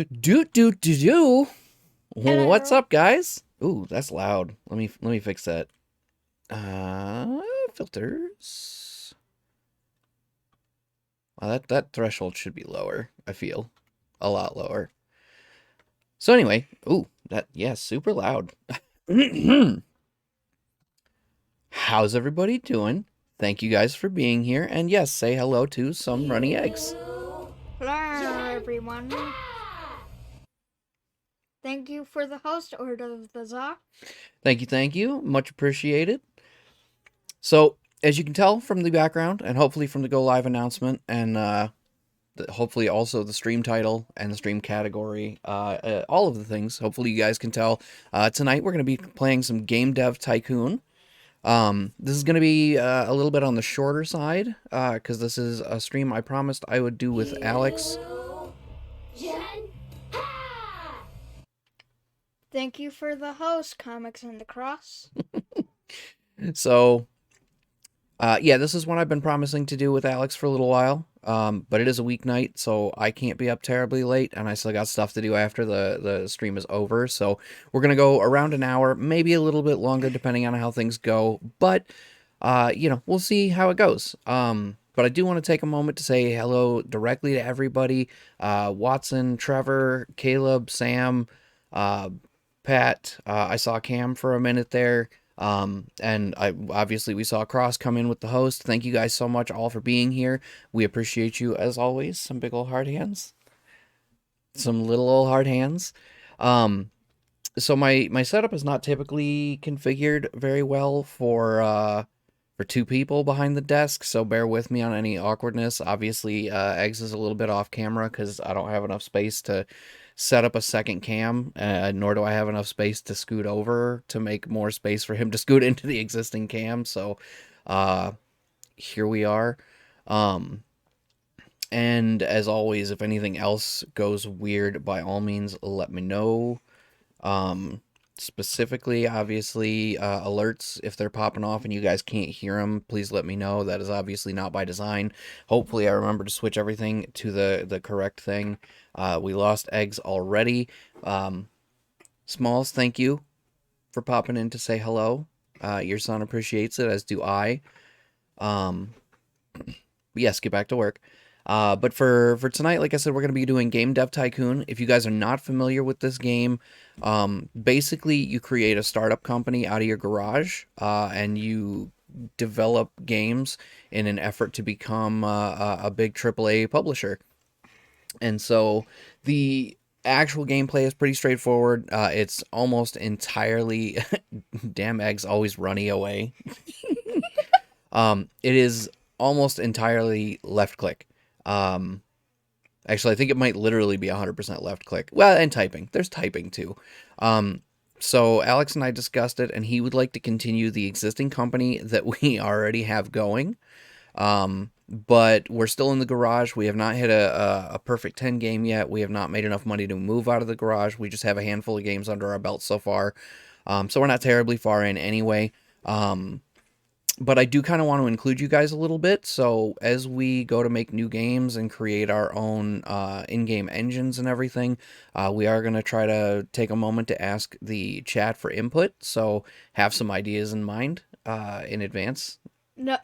Do. What's Hello. up, guys? Ooh, that's loud. Let me fix that. Filters. That threshold should be lower. I feel a lot lower. So anyway, ooh, super loud. How's everybody doing? Thank you guys for being here, and yes, say hello to some runny eggs. Hello, everyone. Thank you for the host order of the Za. Thank you, much appreciated. So as you can tell from the background, and hopefully from the go live announcement, and hopefully also the stream title and the stream category, all of the things. Hopefully you guys can tell. Tonight we're going to be playing some Game Dev Tycoon. This is going to be a little bit on the shorter side because this is a stream I promised I would do with Alex. Thank you for the host, Comics and the Cross. So yeah, this is one I've been promising to do with Alex for a little while. But it is a weeknight, so I can't be up terribly late, and I still got stuff to do after the stream is over. So we're gonna go around an hour, maybe a little bit longer, depending on how things go. But we'll see how it goes. But I do want to take a moment to say hello directly to everybody: Watson, Trevor, Caleb, Sam, uh, Pat. I saw Cam for a minute there. And obviously we saw Cross come in with the host. Thank you guys so much all for being here. We appreciate you as always. Some big old hard hands. Some little old hard hands. So my setup is not typically configured very well for two people behind the desk, so bear with me on any awkwardness. Obviously, Eggs is a little bit off camera because I don't have enough space to set up a second cam, nor do I have enough space to scoot over to make more space for him to scoot into the existing cam. So, here we are. Um, and as always, if anything else goes weird, by all means, let me know. Um, Specifically, obviously, alerts, if they're popping off and you guys can't hear them, please let me know. That is obviously not by design. Hopefully, I remember to switch everything to the correct thing. We lost Eggs already. Smalls, thank you for popping in to say hello. Your son appreciates it, as do I. Um, yes, get back to work. But for tonight, like I said, we're going to be doing Game Dev Tycoon. If you guys are not familiar with this game, basically you create a startup company out of your garage, and you develop games in an effort to become a big AAA publisher. And so the actual gameplay is pretty straightforward. It's almost entirely, damn eggs always running away. It is almost entirely left click. Um, Actually, I think it might literally be 100% left click. Well, and typing. There's typing too. Um, so Alex and I discussed it, and he would like to continue the existing company that we already have going. But we're still in the garage. We have not hit a perfect 10 game yet. We have not made enough money to move out of the garage. We just have a handful of games under our belt so far. So we're not terribly far in anyway. But I do kind of want to include you guys a little bit. So as we go to make new games and create our own in-game engines and everything, we are going to try to take a moment to ask the chat for input. So have some ideas in mind in advance. No,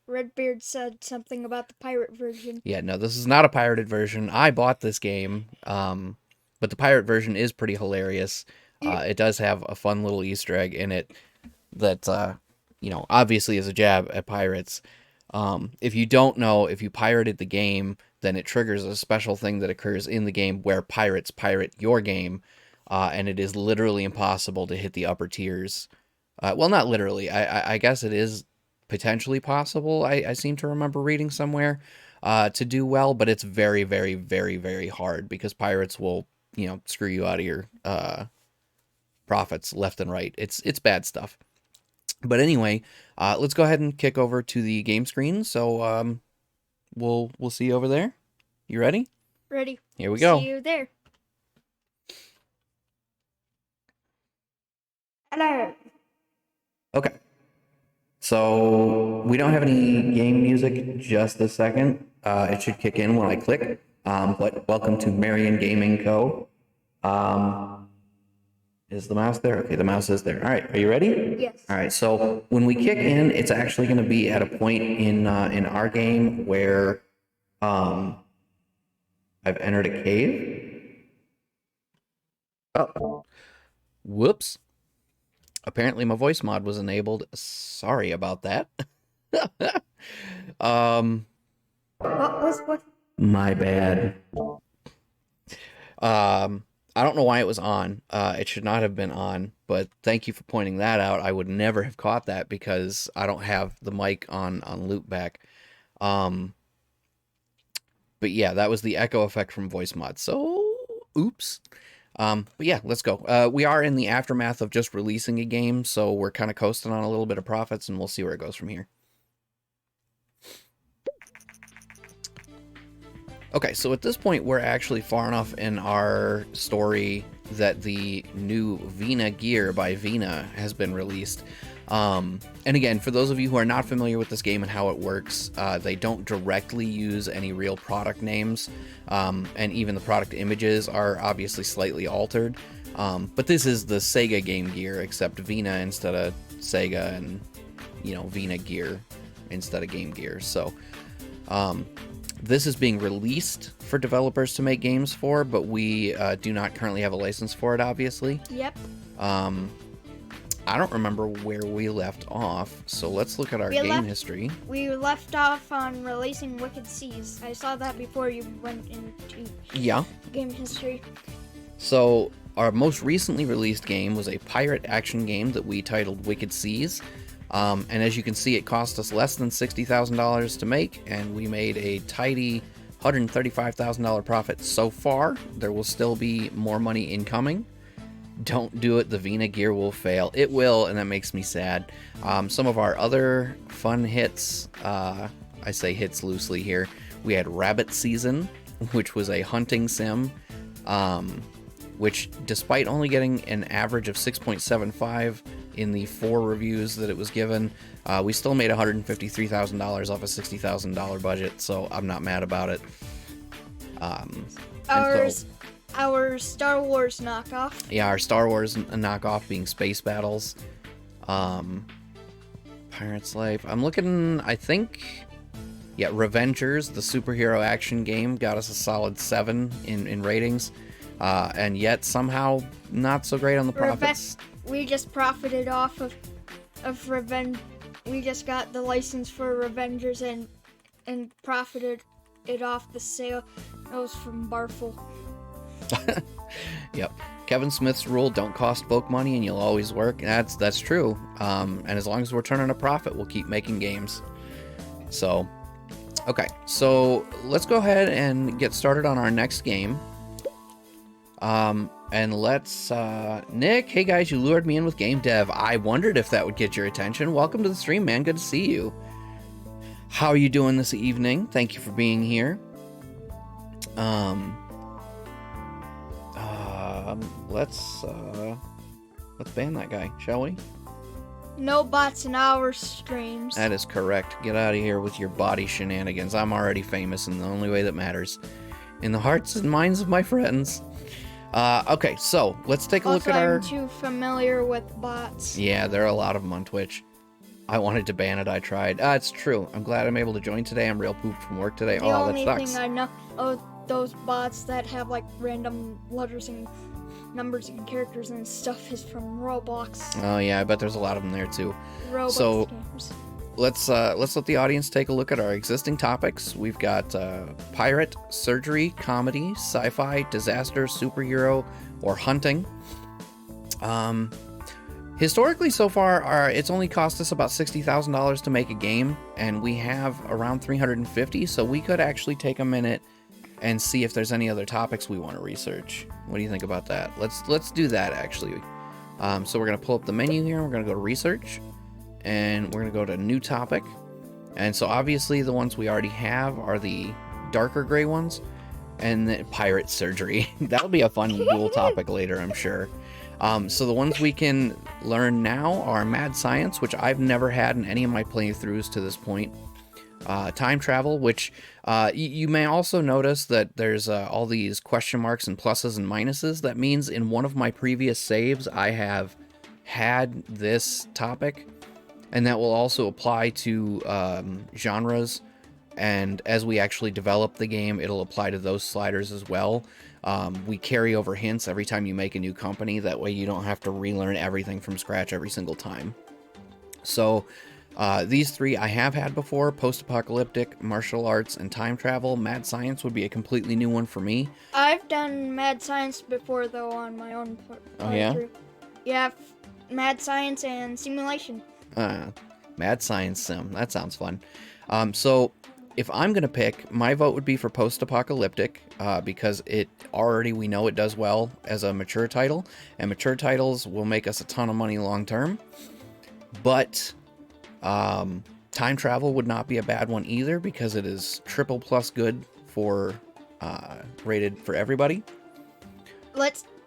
Redbeard said something about the pirate version. Yeah, no, this is not a pirated version. I bought this game, but the pirate version is pretty hilarious. It does have a fun little Easter egg in it that obviously is a jab at pirates. If you don't know, if you pirated the game, then it triggers a special thing that occurs in the game where pirates pirate your game, and it is literally impossible to hit the upper tiers. Well, not literally. I guess it is potentially possible. I seem to remember reading somewhere to do well, but it's very, very, very, very hard because pirates will, screw you out of your profits left and right. It's bad stuff. But anyway, let's go ahead and kick over to the game screen. So we'll see you over there. You ready? Ready. Here we go. See you there. Hello. Okay. So we don't have any game music just a second. It should kick in when I click. But welcome to Marion Gaming Co. Is the mouse there? Okay, the mouse is there. All right, are you ready? Yes. All right, so when we kick in, it's actually going to be at a point in our game where I've entered a cave. Oh, whoops. Apparently my voice mod was enabled. Sorry about that. What? My bad. I don't know why it was on. It should not have been on, but thank you for pointing that out. I would never have caught that because I don't have the mic on loopback. But yeah, that was the echo effect from voice mod. So, oops. But yeah, let's go. We are in the aftermath of just releasing a game, so we're kind of coasting on a little bit of profits, and we'll see where it goes from here. Okay, so at this point, we're actually far enough in our story that the new Vina gear by Vina has been released. And again, for those of you who are not familiar with this game and how it works, they don't directly use any real product names, and even the product images are obviously slightly altered. But this is the Sega Game Gear, except Vina instead of Sega, and Vina Gear instead of Game Gear. So this is being released for developers to make games for, but we do not currently have a license for it, obviously. Yep. I don't remember where we left off, so let's look at our game history. We left off on releasing Wicked Seas. I saw that before you went into game history. So our most recently released game was a pirate action game that we titled Wicked Seas. And as you can see, it cost us less than $60,000 to make, and we made a tidy $135,000 profit so far. There will still be more money incoming. Don't do it, the Vina gear will fail. It will, and that makes me sad. Some of our other fun hits, I say hits loosely here, we had Rabbit Season, which was a hunting sim, which despite only getting an average of 6.75 in the 4 reviews that it was given, we still made $153,000 off a $60,000 budget, so I'm not mad about it. Our Star Wars knockoff. Yeah, our Star Wars knockoff being Space Battles. Pirate's Life. I'm looking, I think, yeah, Revengers, the superhero action game, got us a solid 7 in ratings. And yet somehow not so great on the profits. We just profited off of Revenge. We just got the license for Revengers and profited it off the sale. That was from Barful. Yep. Kevin Smith's rule: don't cost folk money and you'll always work. That's true. And as long as we're turning a profit, we'll keep making games. So, okay. So let's go ahead and get started on our next game. And let's, Nick, hey guys, you lured me in with game dev. I wondered if that would get your attention. Welcome to the stream, man. Good to see you. How are you doing this evening? Thank you for being here. Let's ban that guy, shall we? No bots in our streams. That is correct. Get out of here with your body shenanigans. I'm already famous in the only way that matters. In the hearts and minds of my friends. Okay, so let's take a look at our... I'm too familiar with bots. Yeah, there are a lot of them on Twitch. I wanted to ban it, I tried. It's true. I'm glad I'm able to join today. I'm real pooped from work today. The oh, only that sucks. thing I know of those bots that have like random letters and numbers and characters and stuff is from Roblox. Oh yeah, I bet there's a lot of them there too. Roblox games. Let's let the audience take a look at our existing topics. We've got pirate, surgery, comedy, sci-fi, disaster, superhero, or hunting. Historically, so far, it's only cost us about $60,000 to make a game, and we have around 350. So we could actually take a minute and see if there's any other topics we want to research. What do you think about that? Let's do that actually. So we're gonna pull up the menu here. We're gonna go to research. And we're going to go to new topic. And so obviously the ones we already have are the darker gray ones. And the pirate surgery. That'll be a fun dual topic later, I'm sure. So the ones we can learn now are mad science, which I've never had in any of my playthroughs to this point. time travel, which you may also notice that there's all these question marks and pluses and minuses. That means in one of my previous saves, I have had this topic, and that will also apply to genres. And as we actually develop the game, it'll apply to those sliders as well. We carry over hints every time you make a new company. That way you don't have to relearn everything from scratch every single time. So these three I have had before: post-apocalyptic, martial arts, and time travel. Mad science would be a completely new one for me. I've done mad science before, though, on my own Oh, yeah? Yeah, mad science and simulation. Mad science sim. That sounds fun. So if I'm going to pick, my vote would be for post-apocalyptic, because we know it does well as a mature title, and mature titles will make us a ton of money long term. But time travel would not be a bad one either, because it is triple plus good for rated for everybody.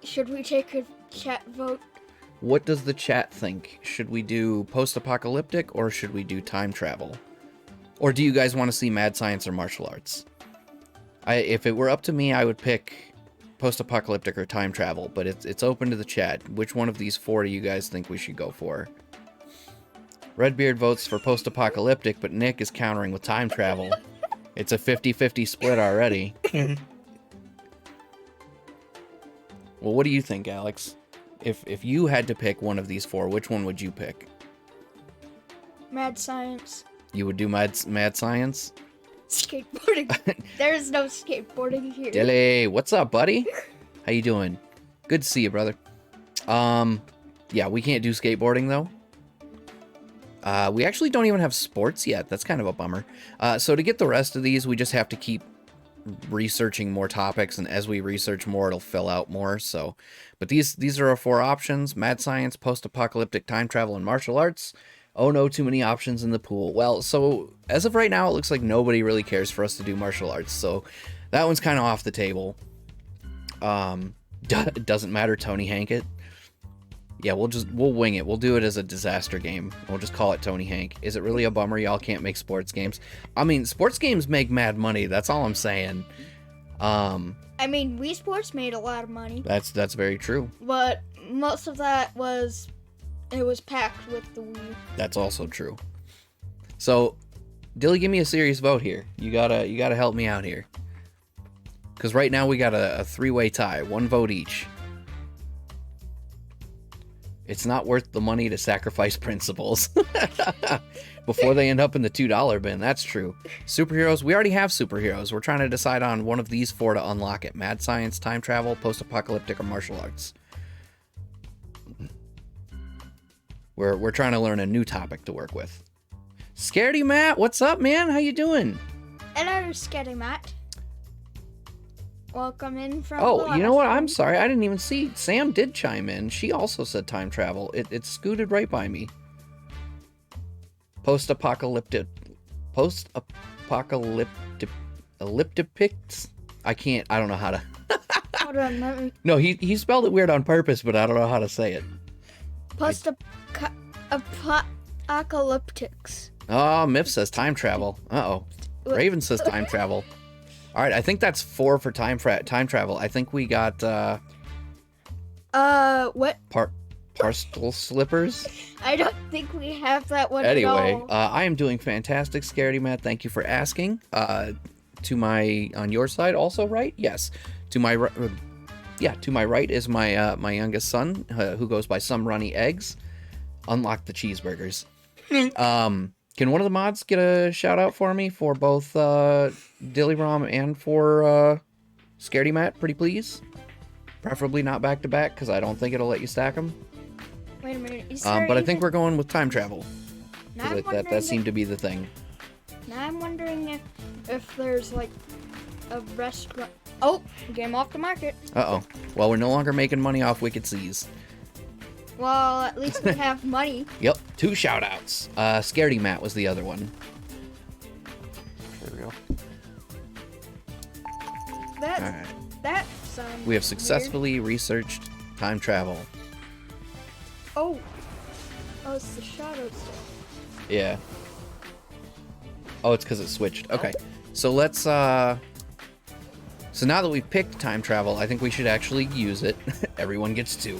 Should we take a chat vote? What does the chat think? Should we do post-apocalyptic or should we do time travel? Or do you guys want to see mad science or martial arts? If it were up to me, I would pick post-apocalyptic or time travel, but it's open to the chat. Which one of these four do you guys think we should go for? Redbeard votes for post-apocalyptic, but Nick is countering with time travel. It's a 50-50 split already. Well, what do you think, Alex? If you had to pick one of these four, which one would you pick? Mad science. You would do mad science? Skateboarding. There's no skateboarding here. Dilly, what's up, buddy? How you doing? Good to see you, brother. Yeah, we can't do skateboarding, though. We actually don't even have sports yet. That's kind of a bummer. So to get the rest of these, we just have to keep researching more topics, and as we research more, it'll fill out more. So, but these are our four options: mad science, post-apocalyptic, time travel, and martial arts. Oh no, too many options in the pool. Well, so as of right now, it looks like nobody really cares for us to do martial arts, so that one's kind of off the table. It doesn't matter, Tony Hank it. Yeah, we'll wing it. We'll do it as a disaster game. We'll just call it Tony Hank. Is it really a bummer y'all can't make sports games? I mean, sports games make mad money. That's all I'm saying. I mean, Wii Sports made a lot of money. That's very true. But most of that was packed with the Wii. That's also true. So, Dilly, give me a serious vote here. You gotta help me out here. Because right now we got a three-way tie, one vote each. It's not worth the money to sacrifice principles before they end up in the $2 bin. That's true. Superheroes, we already have superheroes. We're trying to decide on one of these four to unlock it: mad science, time travel, post-apocalyptic, or martial arts. We're trying to learn a new topic to work with. Scaredy Matt, what's up, man? How you doing? Hello, Scaredy Matt. Welcome in from. Oh, you know what? I'm sorry. I didn't even see. Sam did chime in. She also said time travel. It scooted right by me. Post-apocalyptic. Elliptipics? I don't know how to. Hold on, let me. No, he spelled it weird on purpose, but I don't know how to say it. Post-apocalyptics. Oh, Miff says time travel. Uh-oh. Raven says time travel. All right, I think that's 4 for time travel. I think we got what? Parcel slippers. I don't think we have that one. Anyway, at all. I am doing fantastic, Scaredy Matt. Thank you for asking. On your side also, right? Yes. To my right is my youngest son, who goes by somerunnyeggs. Unlock the cheeseburgers. Can one of the mods get a shout out for me for both Dillyrom and for Scaredy Matt, pretty please? Preferably not back to back, because I don't think it'll let you stack them. Wait a minute. But I think we're going with time travel. That seemed to be the thing. Now I'm wondering if there's like a restaurant. Oh, game off the market. Uh-oh. Well, we're no longer making money off Wicked Seas. Well, at least we have money. Yep, 2 shout-outs. Scaredy Matt was the other one. There we go. That sounds We have successfully researched time travel. Oh, it's the shadow stuff. Yeah. Oh, it's because it switched. Okay, so let's, so now that we've picked time travel, I think we should actually use it. Everyone gets 2.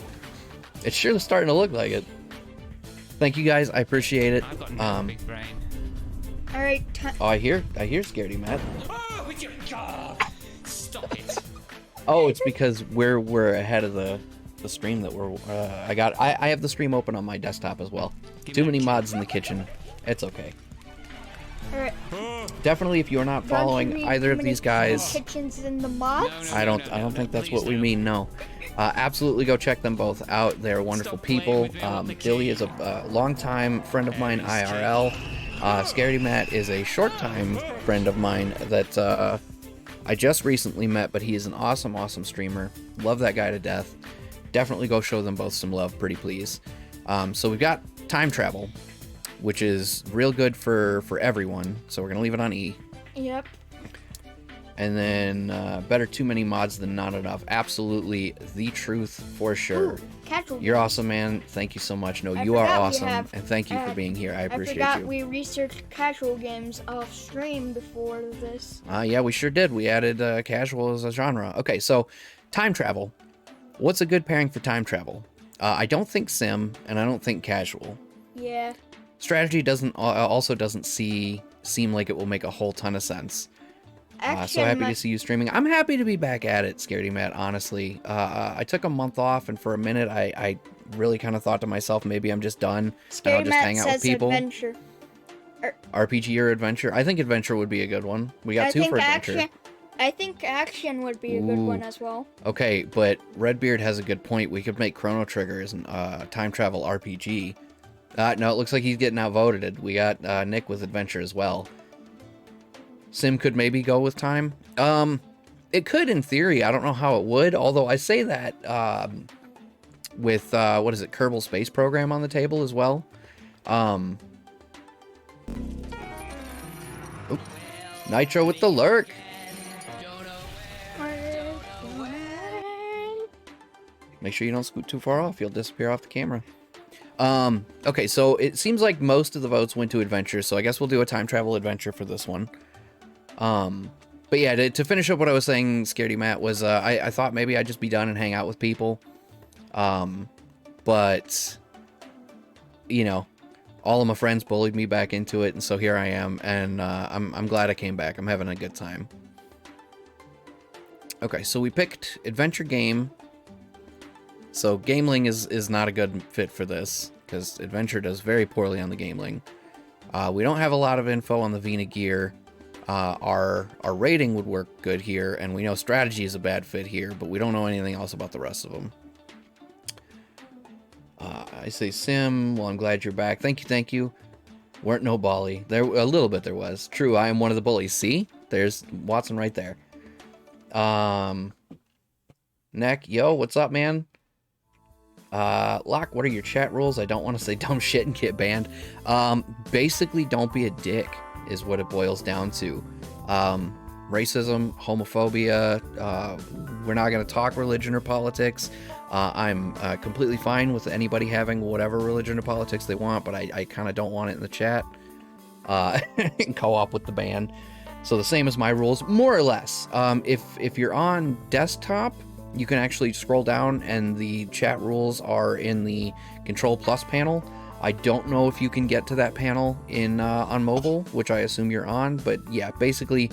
It's sure starting to look like it. Thank you guys, I appreciate it. I've got no big brain. All right. Oh, I hear Scaredy Matt. Oh, with your jaw! Stop it. Oh, it's because we're ahead of the stream that we're, I have the stream open on my desktop as well. Too many mods in the kitchen. It's okay. All right. Definitely, if you're not following either of these guys, kitchens in the mods. I don't think that's what we mean. No, absolutely go check them both out. They're wonderful people. Billy is a longtime friend of mine, IRL. Scaredy Matt is a short-time friend of mine that I just recently met, but he is an awesome streamer. Love that guy to death. Definitely go show them both some love, pretty please. So we've got time travel, which is real good for everyone. So we're gonna leave it on E. Yep. And then better too many mods than not enough. Absolutely the truth for sure. Ooh, casual. You're awesome, man. Thank you so much. No, I you are forgot we awesome, have- and thank you for being here. I appreciate I forgot you. we researched casual games off stream before this. Yeah, we sure did. We added casual as a genre. Okay, so time travel. What's a good pairing for time travel? I don't think sim, and I don't think casual. Yeah. Strategy also doesn't seem like it will make a whole ton of sense. So happy to see you streaming. I'm happy to be back at it, Scaredy Matt, honestly. I took a month off, and for a minute, I really kind of thought to myself, maybe I'm just done, and I'll just hang out with people. Adventure. RPG or adventure? I think adventure would be a good one. We got 2 for adventure. I think action would be a good one as well. Okay, but Redbeard has a good point. We could make Chrono Trigger as a time travel RPG. No, it looks like he's getting outvoted. We got Nick with adventure as well. Sim could maybe go with time. It could in theory. I don't know how it would. Although I say that with what is it, Kerbal Space Program on the table as well. Nitro with the lurk. Make sure you don't scoot too far off. You'll disappear off the camera. Okay, so it seems like most of the votes went to adventure, so I guess we'll do a time travel adventure for this one. But yeah, to finish up what I was saying, Scaredy Matt, was I thought maybe I'd just be done and hang out with people. But, you know, all of my friends bullied me back into it, and so here I am, and I'm glad I came back. I'm having a good time. Okay, so we picked adventure game. So Gameling is not a good fit for this, because adventure does very poorly on the Gameling. We don't have a lot of info on the Vina gear. Our rating would work good here, and we know strategy is a bad fit here, but we don't know anything else about the rest of them. I say sim. Well, I'm glad you're back. Thank you. Weren't no Bali. There a little bit there was. True, I am one of the bullies. See? There's Watson right there. Neck, yo, what's up, man? Locke, what are your chat rules? I don't want to say dumb shit and get banned. Basically, don't be a dick is what it boils down to. Racism, homophobia, we're not going to talk religion or politics. I'm completely fine with anybody having whatever religion or politics they want, but I kind of don't want it in the chat. Co-op with the ban. So the same as my rules, more or less. If you're on desktop, you can actually scroll down and the chat rules are in the Control Plus panel. I don't know if you can get to that panel in on mobile, which I assume you're on, but yeah, basically,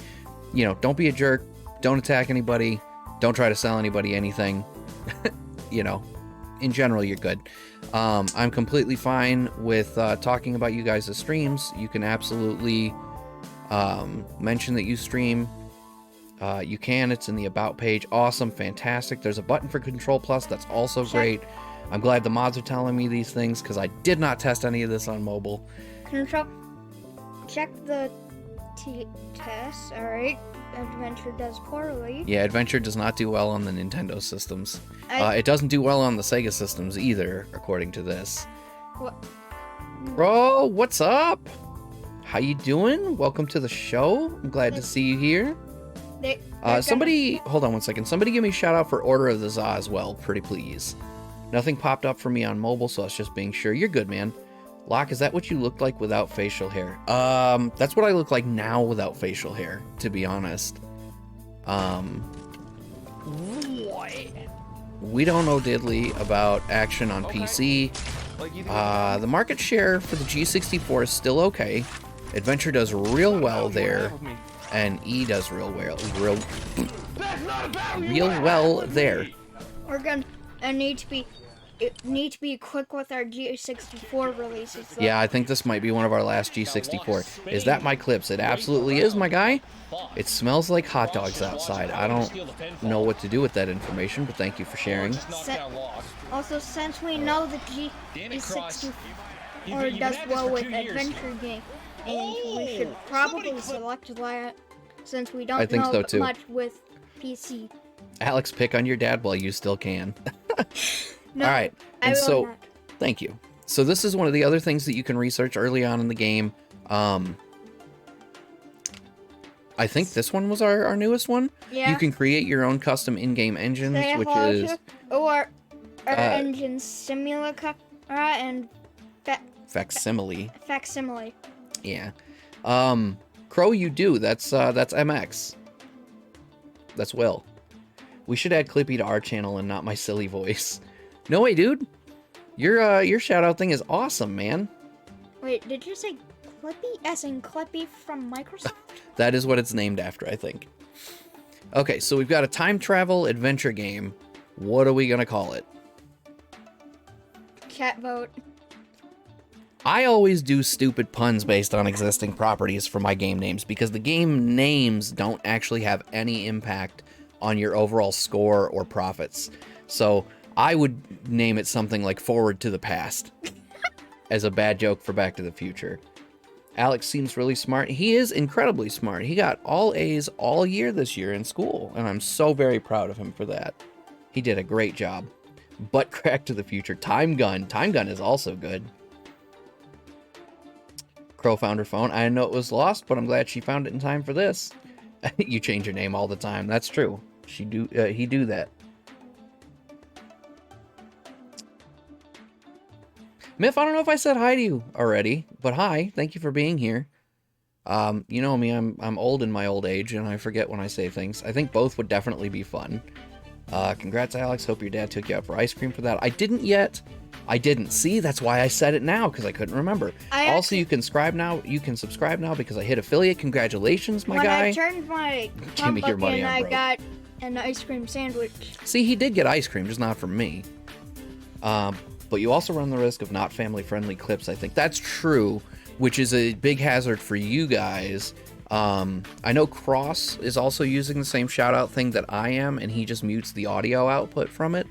you know, don't be a jerk, don't attack anybody, don't try to sell anybody anything. You know, in general, you're good. I'm completely fine with talking about you guys' streams. You can absolutely mention that you stream. You can, it's in the About page. Awesome, fantastic. There's a button for Control Plus, that's also great. I'm glad the mods are telling me these things, because I did not test any of this on mobile. Check the test, alright. Adventure does poorly. Yeah, Adventure does not do well on the Nintendo systems. It doesn't do well on the Sega systems either, according to this. What? Bro, what's up? How you doing? Welcome to the show. I'm glad to see you here. Somebody, hold on one second. Somebody give me a shout out for Order of the Za as well, pretty please. Nothing popped up for me on mobile, so I was just being sure. You're good, man. Locke, is that what you look like without facial hair? That's what I look like now without facial hair, to be honest. We don't know diddly about action on PC. The market share for the G64 is still okay. Adventure does real well there, and E does real well there. We're gonna need to be quick with our G64 releases. Though. Yeah, I think this might be one of our last G64. Is that my clips? It absolutely is, my guy. It smells like hot dogs outside. I don't know what to do with that information, but thank you for sharing. Also, since we know the G64 does well with adventure game, and we should probably select that since we don't know so too. much with PC. Alex, pick on your dad while you still can. No, all right, I and will so not. thank you. So this is one of the other things that you can research early on in the game. I think this one was our newest one. Yeah. You can create your own custom in-game engines, which is or engine simulaca and facsimile. Facsimile. Yeah. Crow, you do. That's MX. That's Will. We should add Clippy to our channel and not my silly voice. No way, dude. Your shout out thing is awesome, man. Wait, did you say Clippy as in Clippy from Microsoft? That is what it's named after, I think. Okay, so we've got a time travel adventure game. What are we gonna call it? Cat vote. I always do stupid puns based on existing properties for my game names because the game names don't actually have any impact on your overall score or profits. So I would name it something like Forward to the Past as a bad joke for Back to the Future. Alex seems really smart. He is incredibly smart. He got all A's all year this year in school, and I'm so very proud of him for that. He did a great job. Butt Crack to the Future. Time Gun. Time Gun is also good. Crow found her phone. I know it was lost, but I'm glad she found it in time for this. You change your name all the time. That's true. He do that. Miff, I don't know if I said hi to you already, but hi. Thank you for being here. You know me, I'm old in my old age, and I forget when I say things. I think both would definitely be fun. Congrats, Alex. Hope your dad took you out for ice cream for that. I didn't yet. I didn't. See, that's why I said it now, because I couldn't remember. Also, you can subscribe now. You can subscribe now because I hit affiliate. Congratulations, my guy. When I turned my pump up in, I got an ice cream sandwich. See, he did get ice cream, just not from me. But you also run the risk of not family-friendly clips, I think. That's true, which is a big hazard for you guys. I know Cross is also using the same shout-out thing that I am, and he just mutes the audio output from it.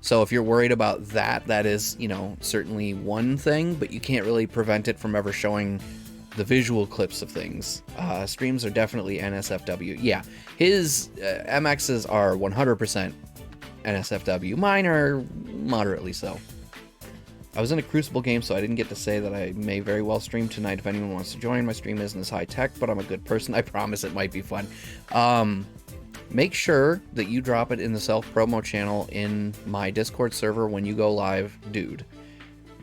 So if you're worried about that, that is, you know, certainly one thing, but you can't really prevent it from ever showing the visual clips of things. Streams are definitely NSFW. Yeah, his MXs are 100% NSFW. Mine are moderately so. I was in a Crucible game, so I didn't get to say that I may very well stream tonight if anyone wants to join. My stream isn't as high-tech, but I'm a good person. I promise it might be fun. Make sure that you drop it in the self-promo channel in my Discord server when you go live, dude.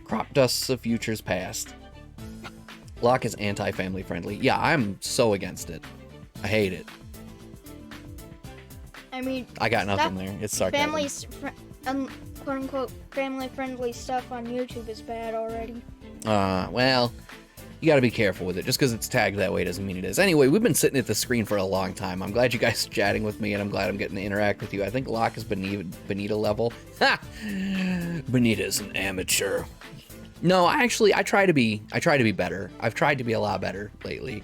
Crop dusts of futures past. Locke is anti-family friendly. Yeah, I'm so against it. I hate it. I mean, I got nothing there. It's sarcasm. Quote-unquote family-friendly stuff on YouTube is bad already. Well, you gotta be careful with it. Just because it's tagged that way doesn't mean it is. Anyway, we've been sitting at the screen for a long time. I'm glad you guys are chatting with me, and I'm glad I'm getting to interact with you. I think Locke is Benita level. Ha! Benita's an amateur. No, I try to be better. I've tried to be a lot better lately.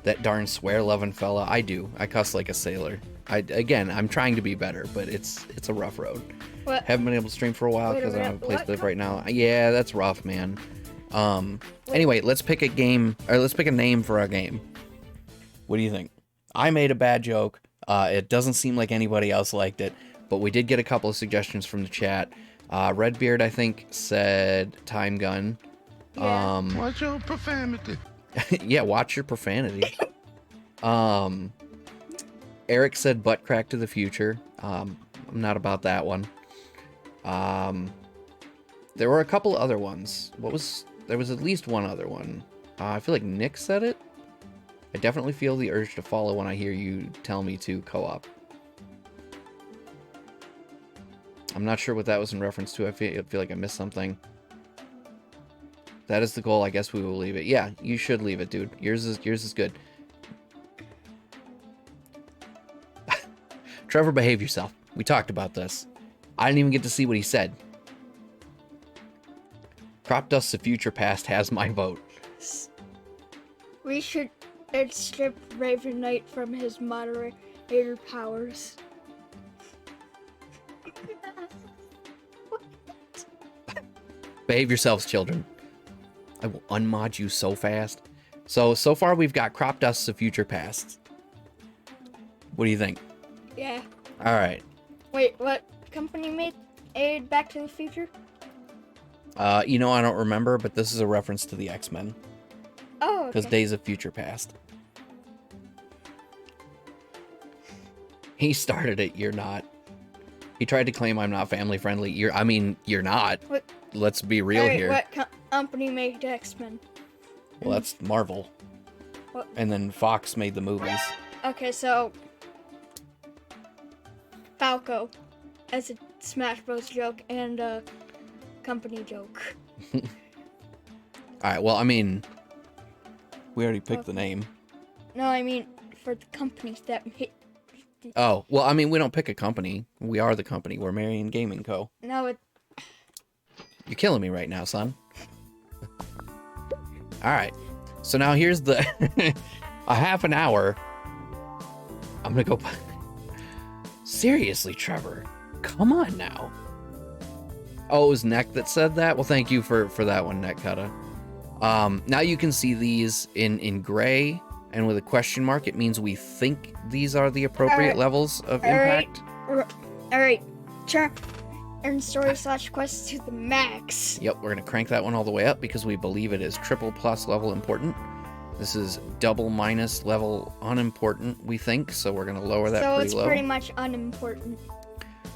That darn swear-loving fella. I do. I cuss like a sailor. I'm trying to be better, but it's a rough road. What? Haven't been able to stream for a while because I don't have a place to live right now. Yeah, that's rough, man. Anyway, let's pick a game, or let's pick a name for our game. What do you think? I made a bad joke. It doesn't seem like anybody else liked it, but we did get a couple of suggestions from the chat. Redbeard, I think, said Time Gun. Yeah. Watch your profanity. Yeah, watch your profanity. Eric said Butt Crack to the Future. I'm not about that one. There were a couple other ones. What was there was at least one other one. I feel like Nick said it. I definitely feel the urge to follow when I hear you tell me to co-op. I'm not sure what that was in reference to. I feel like I missed something. That is the goal. I guess we will leave it. Yeah, you should leave it, dude. Yours is good. Trevor, behave yourself. We talked about this. I didn't even get to see what he said. Crop Dust's The Future Past has my vote. We should strip Raven Knight from his moderator powers. Behave yourselves, children. I will unmod you so fast. So far we've got Crop Dust's The Future Past. What do you think? Yeah. Alright. Wait, what company made Back to the Future? You know, I don't remember, but this is a reference to the X-Men. Oh, Because okay. Days of Future Past. He started it, you're not. He tried to claim I'm not family friendly. You're not. What? Let's be real Alright, here. what company made X-Men? Well, that's Marvel. What? And then Fox made the movies. Okay, so Falco as a Smash Bros joke and a company joke. Alright, well, I mean, we already picked the name. No, I mean for the companies that made. Oh, well, I mean, we don't pick a company. We are the company. We're Marion Gaming Co. No, You're killing me right now, son. Alright, so now here's the... a half an hour. I'm gonna go... Seriously, Trevor. Come on now. Oh, it was Neck that said that? Well, thank you for that one, Neckcutter. Now you can see these in gray and with a question mark. It means we think these are the appropriate levels of impact. Alright, turn story/quest to the max. Yep, we're gonna crank that one all the way up because we believe it is triple plus level important. This is double minus level unimportant, we think, so we're gonna lower that So pretty it's low. pretty much unimportant.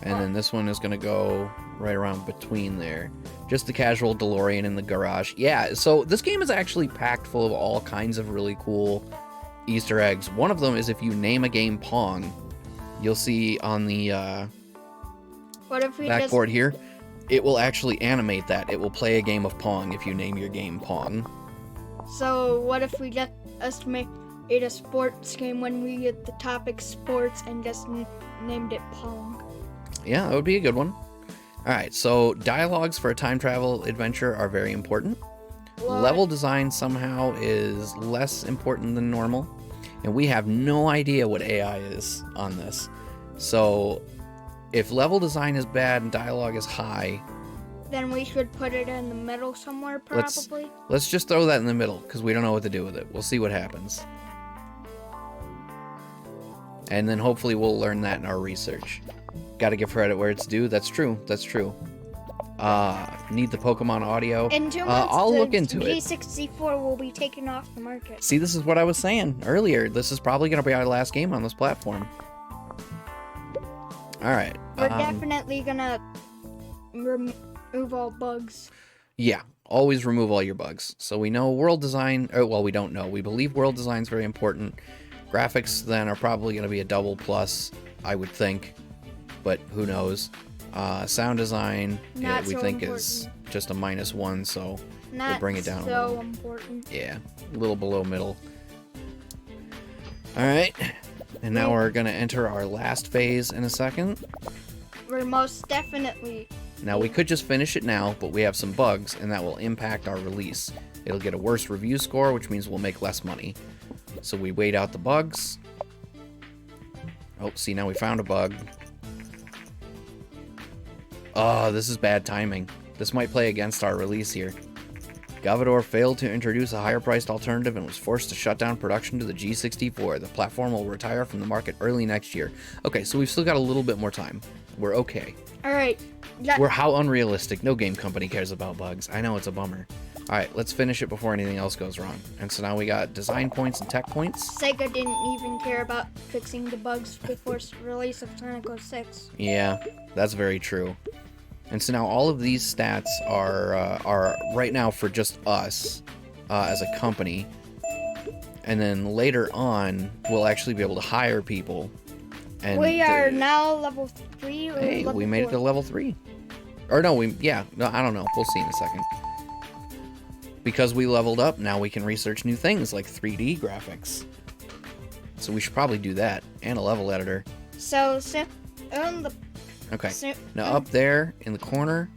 And then this one is gonna go right around between there. Just the casual DeLorean in the garage. Yeah, so this game is actually packed full of all kinds of really cool Easter eggs. One of them is if you name a game Pong, you'll see on the What if we backboard here, it will actually animate that. It will play a game of Pong if you name your game Pong. So what if we get us to make it a sports game when we get the topic sports and just named it Pong? Yeah, that would be a good one. Alright, so dialogues for a time travel adventure are very important. What? Level design somehow is less important than normal. And we have no idea what AI is on this. So if level design is bad and dialogue is high, Then we should put it in the middle somewhere, probably. let's just throw that in the middle because we don't know what to do with it. We'll see what happens. And then hopefully we'll learn that in our research. Gotta give credit where it's due. That's true. That's true. Need the Pokemon audio. In 2 months, I'll the look into it. G64 will be taken off the market. See, this is what I was saying earlier. This is probably going to be our last game on this platform. Alright. We're definitely gonna remove all bugs. Yeah, always remove all your bugs. So we know world design... Oh, well, we don't know. We believe world design is very important. Graphics, then, are probably going to be a double plus, I would think. But who knows. Sound design, Not we so think important. is just a -1, so Not we'll bring it down a so little. important. Yeah, a little below middle. Alright, and now we're going to enter our last phase in a second. We're most definitely. Now, we could just finish it now, but we have some bugs, and that will impact our release. It'll get a worse review score, which means we'll make less money. So we wait out the bugs. Oh, see, now we found a bug. Oh, this is bad timing. This might play against our release here. Gavador failed to introduce a higher-priced alternative and was forced to shut down production to the G64. The platform will retire from the market early next year. Okay, so we've still got a little bit more time. We're okay. Alright. We're how unrealistic. No game company cares about bugs. I know, it's a bummer. Alright, let's finish it before anything else goes wrong. And so now we got design points and tech points. Sega didn't even care about fixing the bugs before release of Sonic 06. Yeah, that's very true. And so now all of these stats are right now for just us as a company. And then later on, we'll actually be able to hire people. And we are now level 3 or hey, level we made 4? it to level 3. Or no, no, I don't know. We'll see in a second. Because we leveled up, now we can research new things like 3D graphics. So we should probably do that. And a level editor. So, Okay. Now up there in the corner,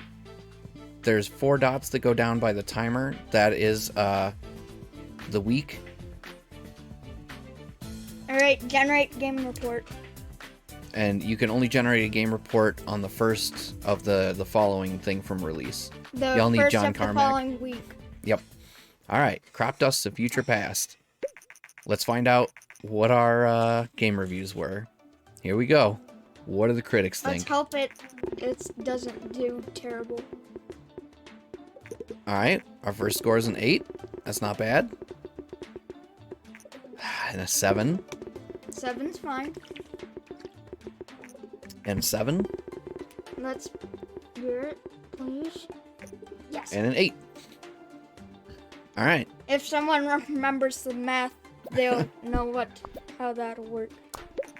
there's 4 dots that go down by the timer. That is the week. Alright, generate game report. And you can only generate a game report on the first of the following thing from release. You'll need first John of the Carmack. following week. Yep. Alright, Crop Dust of Future Past. Let's find out what our game reviews were. Here we go. What do the critics think? Let's hope it doesn't do terrible. Alright, our first score is an 8. That's not bad. And a 7. 7's fine. And a 7. Let's hear it, please. Yes. And an 8. Alright. If someone remembers the math, they'll know how that'll work.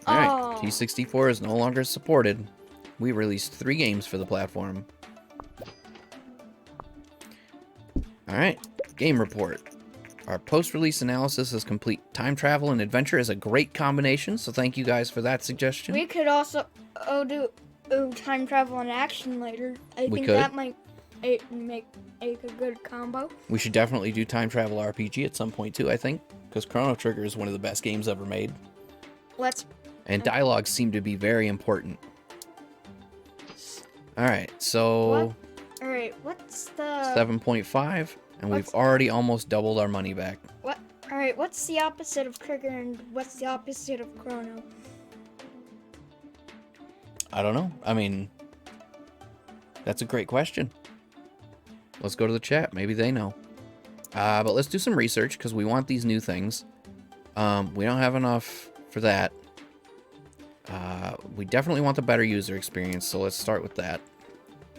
Alright. Oh. T64 is no longer supported. We released 3 games for the platform. Alright. Game report. Our post-release analysis is complete. Time travel and adventure is a great combination, so thank you guys for that suggestion. We could also do time travel and action later. I think could. that might make a good combo. We should definitely do time travel RPG at some point too, I think, because Chrono Trigger is one of the best games ever made. And dialogues seem to be very important. Alright, so... Alright, what's the... 7.5, and we've already almost doubled our money back. What? Alright, what's the opposite of Trigger and what's the opposite of Chrono? I don't know. I mean, that's a great question. Let's go to the chat. Maybe they know. But let's do some research, because we want these new things. We don't have enough for that. We definitely want the better user experience, so let's start with that.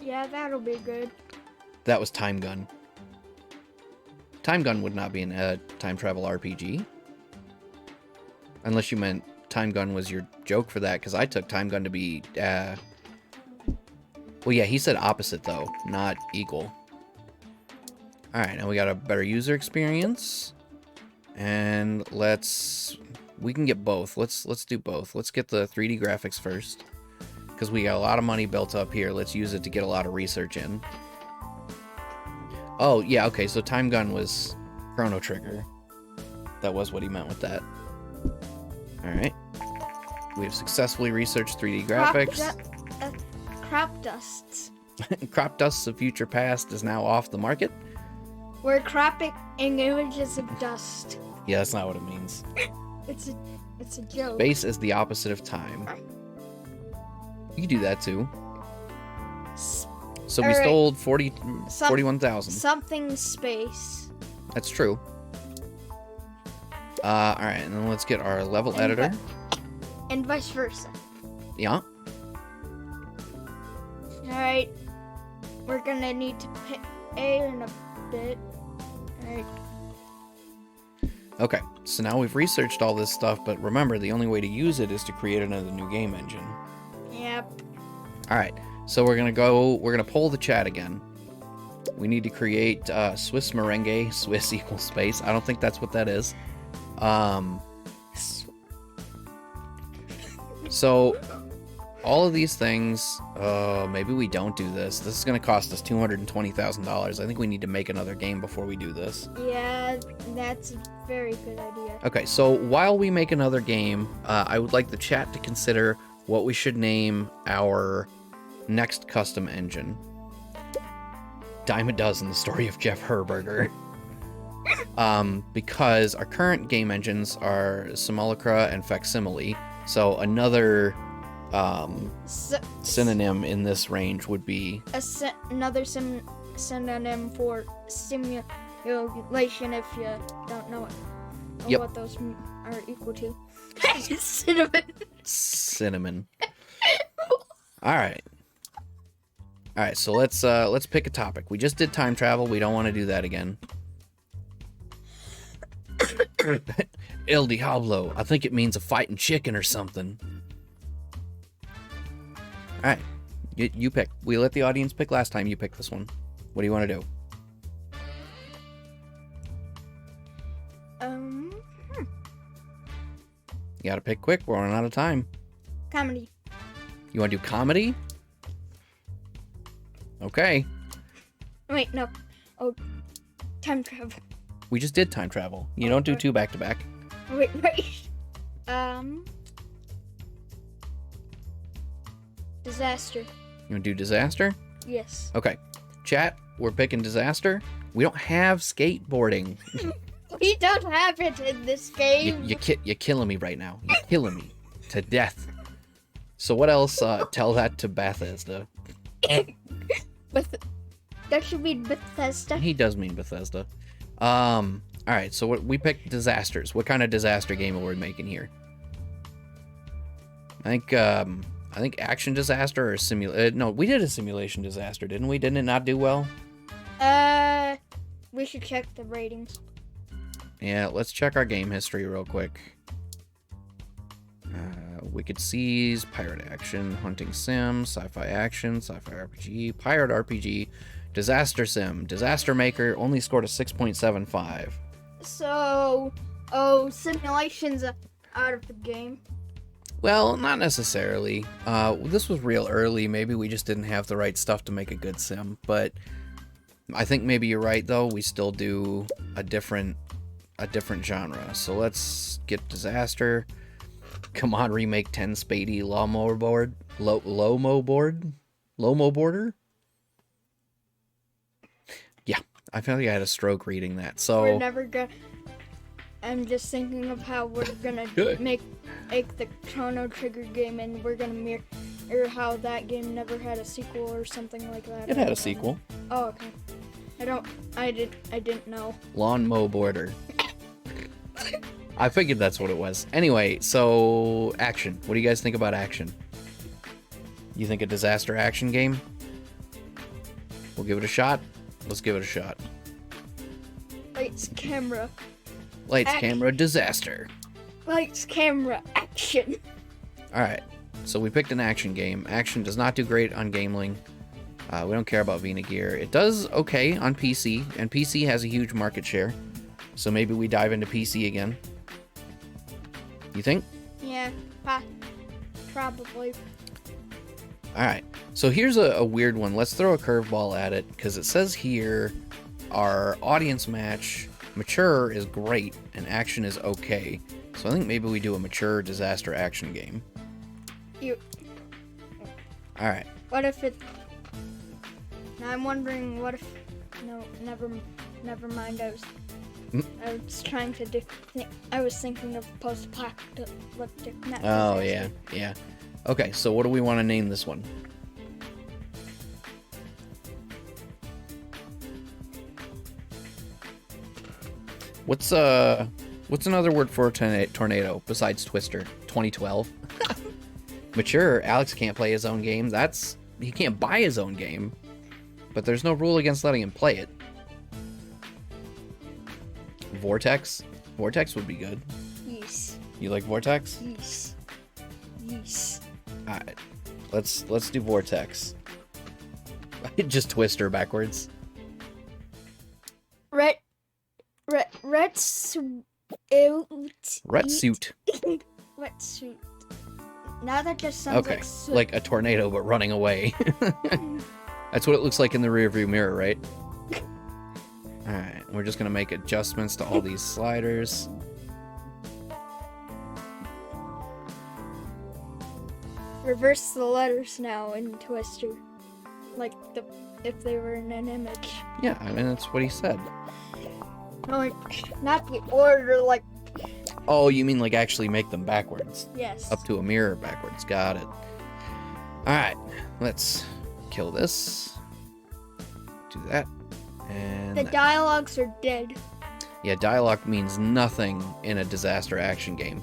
Yeah, that'll be good. That was Time Gun. Time Gun would not be a time travel RPG. Unless you meant Time Gun was your joke for that, because I took Time Gun to be... Well, yeah, he said opposite, though, not equal. Alright, now we got a better user experience. And we can get both. Let's do both. Let's get the 3D graphics first. Because we got a lot of money built up here. Let's use it to get a lot of research in. Oh, yeah, okay, so Time Gun was Chrono Trigger. That was what he meant with that. Alright. We have successfully researched 3D graphics. Crop dusts. Crop Dusts of Future Past is now off the market. We're cropping images of dust. Yeah, that's not what it means. It's a joke. Space is the opposite of time. You can do that too. So we stole 41,000. Something space. That's true. Alright, and then let's get our level editor. And vice versa. Yeah. Alright. We're gonna need to pay in a bit. Alright. Okay, so now we've researched all this stuff, but remember, the only way to use it is to create another new game engine. Yep. Alright, so we're gonna poll the chat again. We need to create Swiss merengue, Swiss equals space. I don't think that's what that is. So, all of these things, maybe we don't do this. This is going to cost us $220,000. I think we need to make another game before we do this. Yeah, that's a very good idea. Okay, so while we make another game, I would like the chat to consider what we should name our next custom engine. Dime a dozen, the story of Jeff Herberger. Because our current game engines are Simulacra and Facsimile, so another synonym in this range would be another synonym for simulation, if you don't know what those are equal to. Cinnamon. Cinnamon. All right. All right, so let's pick a topic. We just did time travel. We don't want to do that again. El Diablo. I think it means a fighting chicken or something. All right, you pick. We let the audience pick last time. You pick this one. What do you want to do? You gotta pick quick. We're running out of time. Comedy. You want to do comedy? Okay. Wait, no. Oh, time travel. We just did time travel. You don't do two back to back. Wait. Disaster. You want to do disaster? Yes. Okay. Chat, we're picking disaster. We don't have skateboarding. We don't have it in this game. You're killing me right now. You're killing me to death. So what else? Tell that to Bethesda. That should be Bethesda. He does mean Bethesda. All right. So we picked disasters. What kind of disaster game are we making here? I think action disaster or no, we did a simulation disaster, didn't we? Didn't it not do well? We should check the ratings. Yeah, let's check our game history real quick. Wicked Seas, Pirate Action, Hunting Sim, Sci-Fi Action, Sci-Fi RPG, Pirate RPG, Disaster Sim, Disaster Maker only scored a 6.75. So, simulation's out of the game. Well, not necessarily. This was real early. Maybe we just didn't have the right stuff to make a good sim. But I think maybe you're right, though. We still do a different genre. So let's get disaster. Come on, remake 10 Spady lawnmower board. Lomo boarder. Yeah, I feel like I had a stroke reading that. So We're never gonna. I'm just thinking of how we're gonna make the Chrono Trigger game, and we're gonna mirror how that game never had a sequel or something like that. it had a sequel. Oh, okay. I didn't know. Lawnmower boarder. I figured that's what it was. Anyway, so action. What do you guys think about action? You think a disaster action game? We'll give it a shot. Let's give it a shot. Lights, camera. Lights, Action. camera, disaster. Lights, camera, action. Alright, so we picked an action game. Action does not do great on Gameling. We don't care about Vina Gear. It does okay on PC, and PC has a huge market share. So maybe we dive into PC again. You think? Yeah, probably. Alright, so here's a weird one. Let's throw a curveball at it, because it says here our audience match, mature is great, and action is okay. So I think maybe we do a mature disaster action game. Alright. What if it... Now I'm wondering what if... No, never mind. I was trying to I was thinking of post-apocalyptic. Oh, yeah. Okay, so what do we want to name this one? What's another word for a tornado besides Twister? 2012. Mature. Alex can't play his own game. He can't buy his own game, but there's no rule against letting him play it. Vortex. Vortex would be good. Yes. You like Vortex? Yes. All right. Let's do Vortex. Just Twister backwards. Red suit. Wetsuit. Wetsuit. Now that just sounds Okay, like suit. like a tornado but running away. That's what it looks like in the rearview mirror, right? Alright, we're just gonna make adjustments to all these sliders. Reverse the letters now in Twister. Like if they were in an image. Yeah, I mean, that's what he said. No, not the order, like... Oh, you mean like actually make them backwards? Yes. Up to a mirror backwards. Got it. Alright, let's kill this. Do that. And The dialogues are dead. yeah, dialogue means nothing in a disaster action game.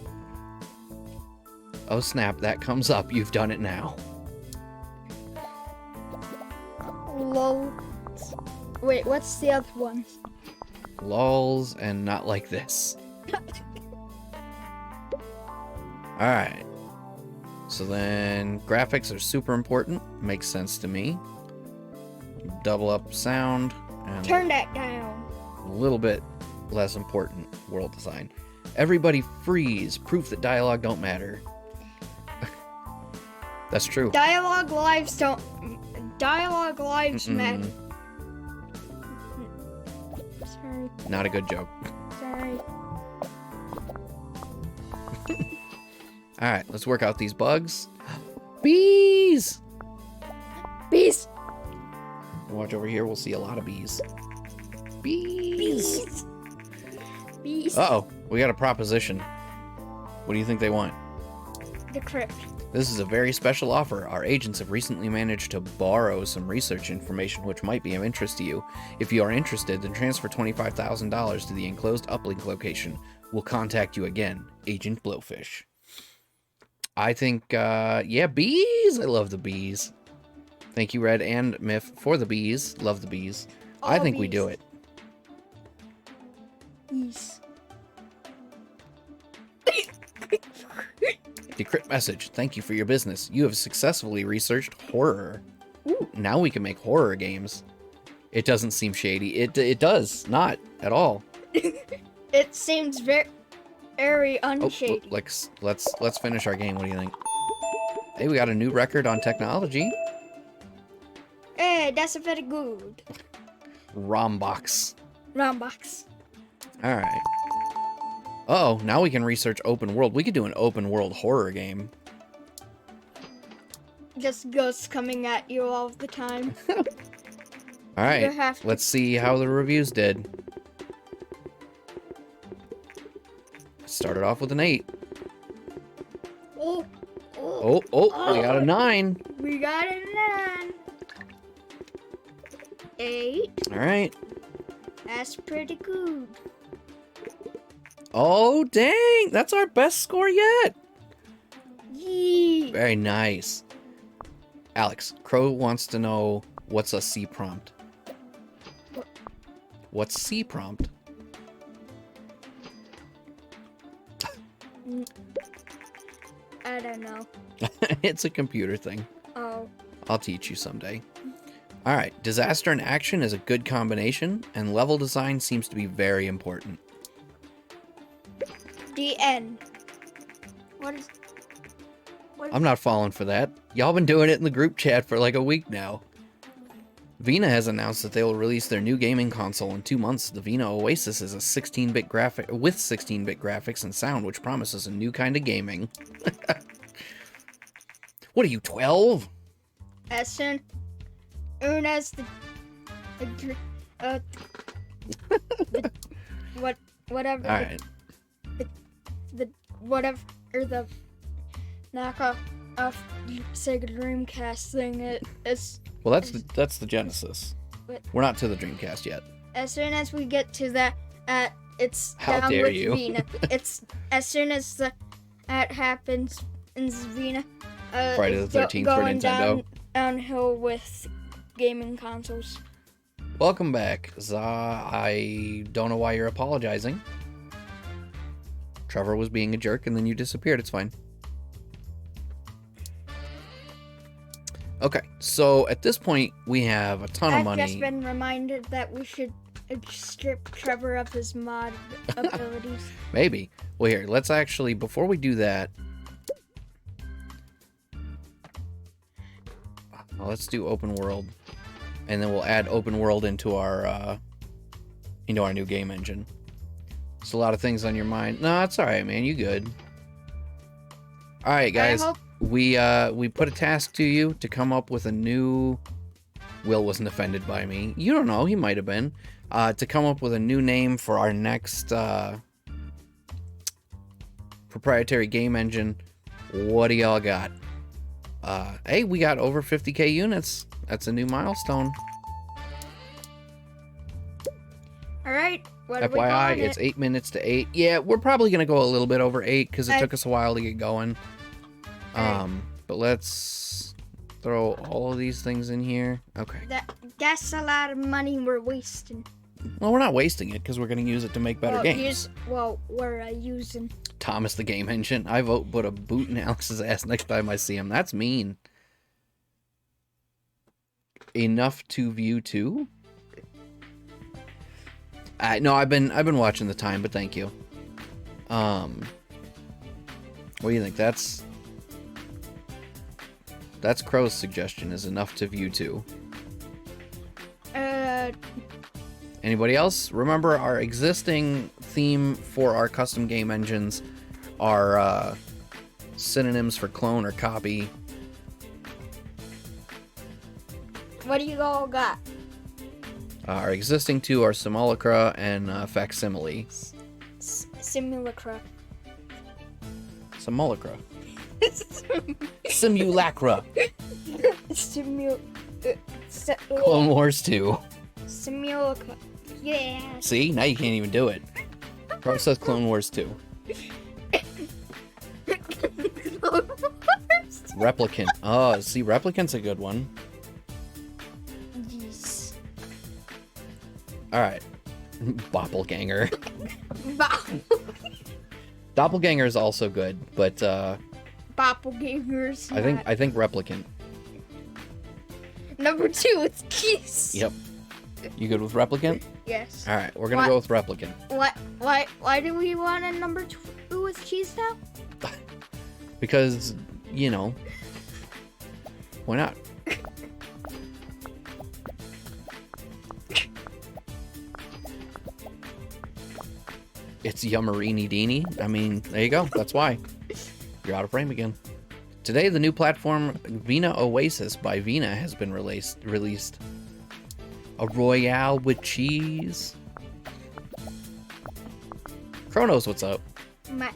Oh snap, that comes up. You've done it now. Lol. Wait, what's the other one? Lols and not like this. Alright. So then graphics are super important. Makes sense to me. Double up sound. And Turn that down. a little bit less important world design. Everybody freeze. Proof that dialogue don't matter. That's true. Dialogue lives don't. Dialogue lives matter. Sorry, Not a good joke. sorry. Alright, let's work out these bugs. Bees! Bees. Watch over here, we'll see a lot of bees. Bees! Bees. Bees. Uh-oh, we got a proposition. What do you think they want? The crypt. This is a very special offer. Our agents have recently managed to borrow some research information which might be of interest to you. If you are interested, then transfer $25,000 to the enclosed uplink location. We'll contact you again. Agent Blowfish. I think, yeah, bees! I love the bees. Thank you, Red and Miff, for the bees. Love the bees. I All think we bees. do it. Bees. Decrypt message. Thank you for your business. You have successfully researched horror. Ooh. Now we can make horror games. It doesn't seem shady. It does not at all. It seems very Oh, unshady. let's finish our game. What do you think? Hey, we got a new record on technology. Hey, that's very good. Rombox. Rombox. All right. Uh oh, now we can research open world. We could do an open world horror game. Just ghosts coming at you all the time. All You right, have to- let's see how the reviews did. Started off with an 8. Oh, oh, Oh, we got a 9. we got a 9. 8. All right. That's pretty good. Oh, dang. That's our best score yet. Yee. Very nice. Alex, Crow wants to know what's a C prompt. What? What's C prompt? I don't know. It's a computer thing. Oh, I'll teach you someday. All right, disaster and action is a good combination, and level design seems to be very important. the end. What is? I'm not falling for that. Y'all been doing it in the group chat for like a week now. Vina has announced that they will release their new gaming console in 2 months. The Vina Oasis is a 16-bit graphic with 16-bit graphics and sound, which promises a new kind of gaming. What are you, 12? As soon as the whatever All right. the whatever the knockoff of Sega Dreamcast thing is Well, that's the Genesis. What? We're not to the Dreamcast yet. as soon as we get to that it's How down dare with you. Vina. It's as soon as that happens in Vina. Friday the 13th for going Nintendo. Downhill with gaming consoles. Welcome back, Za. I don't know why you're apologizing. Trevor was being a jerk and then you disappeared. It's fine. Okay, so at this point, we have a ton of I've money. just been reminded that we should strip Trevor of his mod abilities. Maybe. Well, here, let's actually, before we do that, let's do open world, and then we'll add open world into our new game engine. It's a lot of things on your mind. No, it's all right, man. You good? All right, guys. I hope We put a task to you to come up with a new. Will wasn't offended by me. You don't know. He might have been. To come up with a new name for our next proprietary game engine. What do y'all got? Hey, we got over 50k units. That's a new milestone. All right. What are we FYI, calling it's it? 8 minutes to 8. Yeah, we're probably gonna go a little bit over 8 because it I- took us a while to get going. Alright. But let's throw all of these things in here. Okay. That's a lot of money we're wasting. Well, we're not wasting it because we're going to use it to make better games. We're using. Thomas the Game Engine. I vote put a boot in Alex's ass next time I see him. That's mean. Enough to view too? No, I've been watching the time, but thank you. What do you think? That's Crow's suggestion is enough to view too. Anybody else? Remember, our existing theme for our custom game engines are synonyms for clone or copy. What do you all got? Our existing two are simulacra and facsimile. Simulacra. Simulacra. Simulacra. Clone Wars 2. Simulacra. Yeah. See? Now you can't even do it. Bro says Clone Wars 2. Replicant. Oh, see, Replicant's a good one. Yes. Alright. Doppelganger. Doppelganger is also good, but Doppelgangers. I think Replicant. Number 2 is Keys. Yep. You good with Replicant? Yes. Alright, we're gonna go with Replicant. Why do we want a number 2 with cheese now? Because, you know, why not? It's Yummerini Deenie. I mean, there you go. That's why. You're out of frame again. Today, the new platform Vina Oasis by Vina has been released. A Royale with cheese. Crow knows what's up. My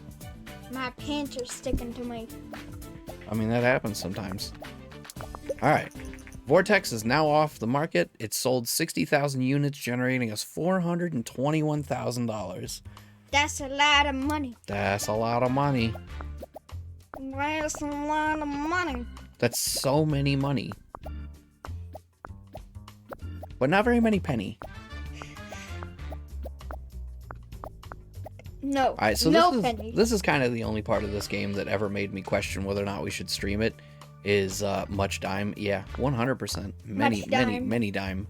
pants are sticking to my. I mean, that happens sometimes. Alright. Vortex is now off the market. It sold 60,000 units, generating us $421,000. That's a lot of money. That's a lot of money. That's a lot of money. That's so many money. But not very many penny. No. Alright, so no penny. this is kind of the only part of this game that ever made me question whether or not we should stream it. Is much dime. Yeah, 100%. Many dime.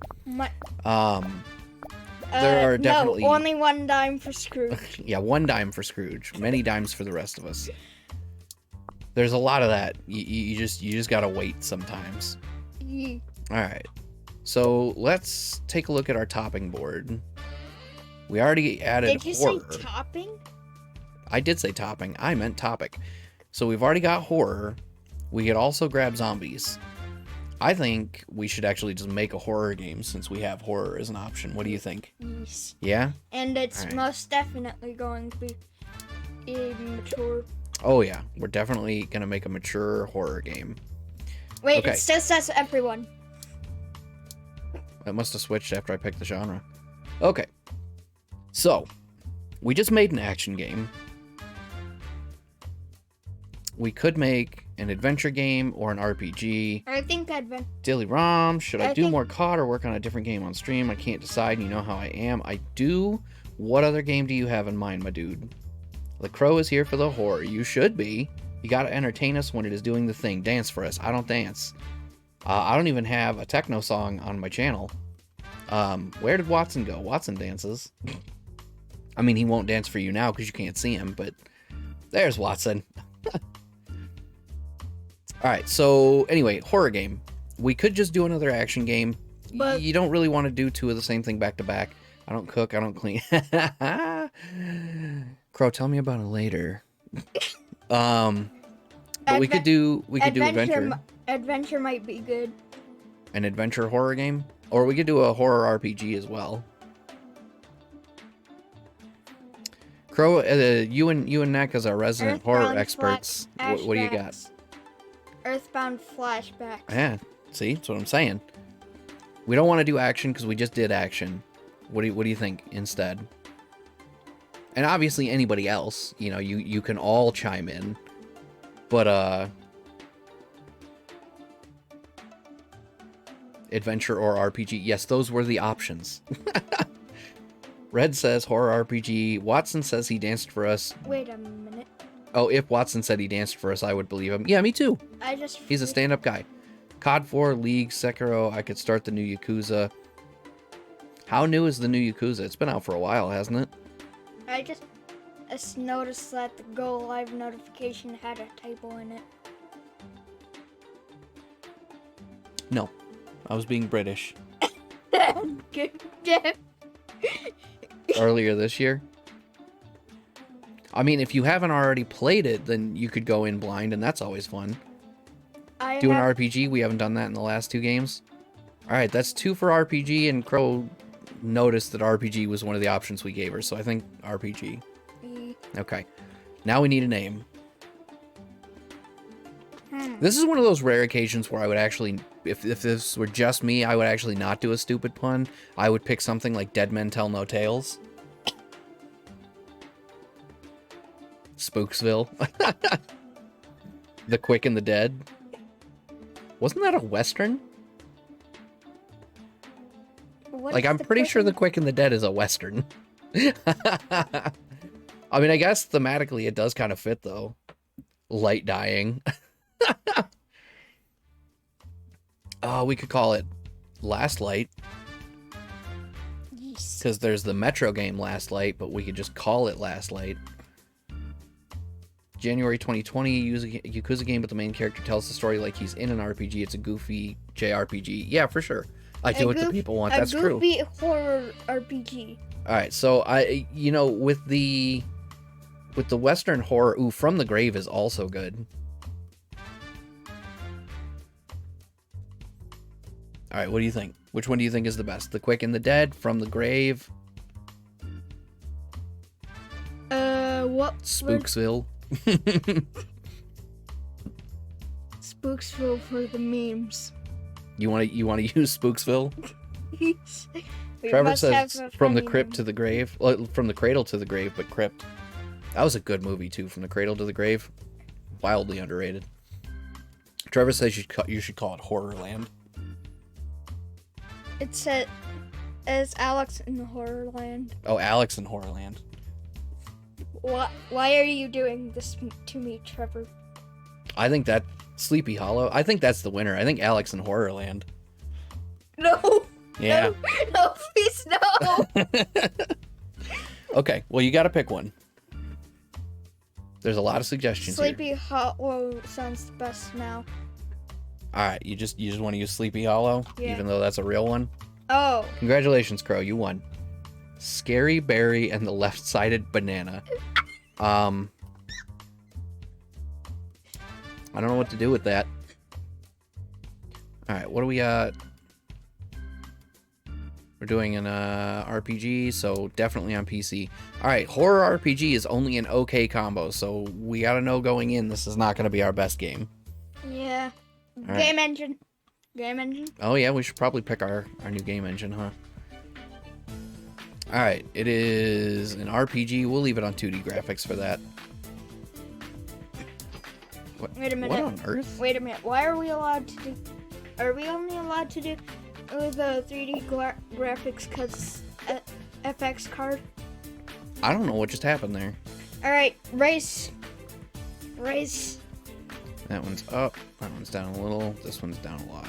There are definitely... No, only 1 dime for Scrooge. Yeah, 1 dime for Scrooge. Many dimes for the rest of us. There's a lot of that. You just gotta wait sometimes. Yeah. Alright. So, let's take a look at our topping board. We already added Did you horror. say topping? I did say topping. I meant topic. So, we've already got horror. We could also grab zombies. I think we should actually just make a horror game since we have horror as an option. What do you think? Yes. Yeah? And it's Alright. most definitely going to be mature. Oh yeah, we're definitely gonna make a mature horror game. Wait, Okay. it still says everyone. It must have switched after I picked the genre. Okay. So, we just made an action game. We could make an adventure game or an RPG. I think Daily ROM. Should I do think- more COD or work on a different game on stream? I can't decide. You know how I am. I do. What other game do you have in mind, my dude? The Crow is here for the horror. You should be. You gotta entertain us when it is doing the thing. Dance for us. I don't dance. I don't even have a techno song on my channel. Where did Watson go? Watson dances. I mean, he won't dance for you now because you can't see him, but there's Watson. Alright, so anyway, horror game. We could just do another action game. But- You don't really want to do 2 of the same thing back to back. I don't cook, I don't clean. Crow, tell me about it later. But we could do adventure. Adventure might be good. An adventure horror game? Or we could do a horror RPG as well. Crow, you and Neck as our resident horror Earthbound experts. What do you got? flashbacks. Earthbound flashbacks. Yeah, see, that's what I'm saying. We don't want to do action because we just did action. What do you think instead? And obviously anybody else, you know, you can all chime in. But Adventure or RPG. Yes, those were the options. Red says horror RPG. Watson says he danced for us. Wait a minute. Oh, if Watson said he danced for us, I would believe him. Yeah, me too. He's a stand-up guy. COD 4, League, Sekiro. I could start the new Yakuza. How new is the new Yakuza? It's been out for a while, hasn't it? I just noticed that the Go Live notification had a typo in it. No. I was being British. Earlier this year. I mean, if you haven't already played it, then you could go in blind, and that's always fun. Do an RPG. We haven't done that in the last 2 games. Alright, that's 2 for RPG, and Crow noticed that RPG was one of the options we gave her, so I think RPG. Okay. Now we need a name. This is one of those rare occasions where I would actually, if this were just me, I would actually not do a stupid pun. I would pick something like Dead Men Tell No Tales. Spooksville. The Quick and the Dead. Wasn't that a Western? Like, I'm pretty sure The Quick and the Dead is a Western. I mean, I guess thematically it does kind of fit, though. Light dying. We could call it Last Light. Because there's the Metro game Last Light, but we could just call it Last Light. January 2020, use a Yakuza game, but the main character tells the story like he's in an RPG. It's a goofy JRPG. Yeah, for sure. I do what the people want. That's true. A goofy horror RPG. All right, so with the Western horror, From the Grave is also good. All right, what do you think? Which one do you think is the best? The Quick and the Dead, From the Grave? What? Spooksville. Spooksville for the memes. You want to use Spooksville? Trevor says From the Crypt to the Grave. Well, From the Cradle to the Grave, but Crypt. That was a good movie too. From the Cradle to the Grave, wildly underrated. Trevor says you should call it Horrorland. It said as Alex in Horrorland. Oh, Alex in Horrorland. Why are you doing this to me, Trevor? I think that Sleepy Hollow. I think that's the winner. I think Alex in Horrorland. No. Yeah. No, please no. Okay, well you got to pick one. There's a lot of suggestions. Sleepy Hollow sounds the best now. All right, you just want to use Sleepy Hollow, even though that's a real one. Oh. Congratulations, Crow. You won. Scary Berry and the Left-Sided Banana. I don't know what to do with that. All right, what do we got? We're doing an RPG, so definitely on PC. All right, horror RPG is only an okay combo, so we gotta know going in this is not gonna be our best game. Yeah. All Game right. engine. Game engine. Oh yeah, we should probably pick our new game engine, huh? All right, it is an RPG. We'll leave it on 2D graphics for that. What, Wait a minute. What on earth? Wait a minute. Why are we allowed to do? Are we only allowed to do the 3D graphics because FX card? I don't know what just happened there. All right, race. That one's up. That one's down a little. This one's down a lot.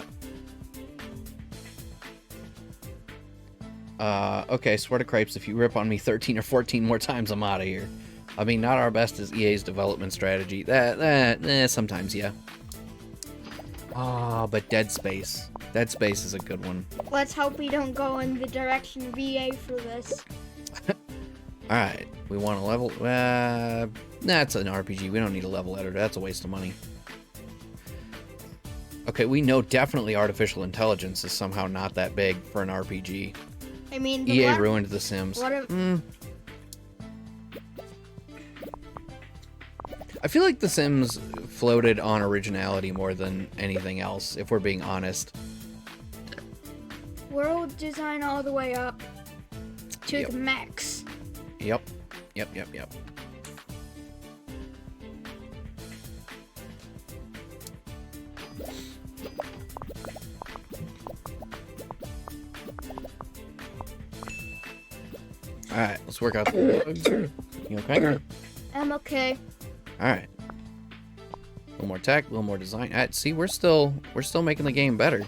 Okay, swear to cripes, if you rip on me 13 or 14 more times, I'm out of here. I mean, not our best is EA's development strategy. Sometimes, yeah. But Dead Space. Dead Space is a good one. Let's hope we don't go in the direction of EA for this. Alright, we want a level... That's an RPG. We don't need a level editor. That's a waste of money. Okay, we know definitely artificial intelligence is somehow not that big for an RPG. I mean, EA ruined The Sims. I feel like The Sims floated on originality more than anything else, if we're being honest. World design all the way up to the max. Yep. Alright, let's work out the bugs. You okay? I'm okay. Alright. A little more tech, a little more design. See, we're still making the game better.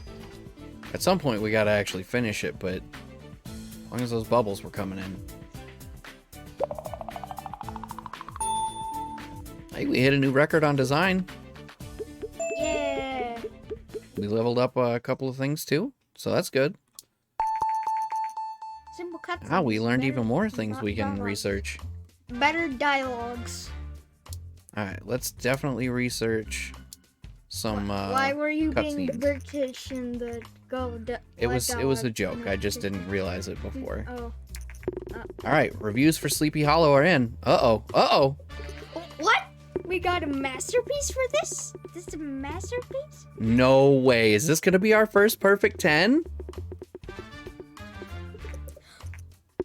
At some point, we gotta actually finish it, but as long as those bubbles were coming in. Hey, we hit a new record on design. Yeah. We leveled up a couple of things too, so that's good. Simple cuts. Ah, we learned even more things we can dialogues. research. Better dialogues. Alright, let's definitely research some Why were you being cutscenes. British in the It was a joke. I just didn't realize it before. Oh. Alright, reviews for Sleepy Hollow are in. Uh-oh. Uh-oh. What? We got a masterpiece for this? This is a masterpiece? No way. Is this gonna be our first perfect 10?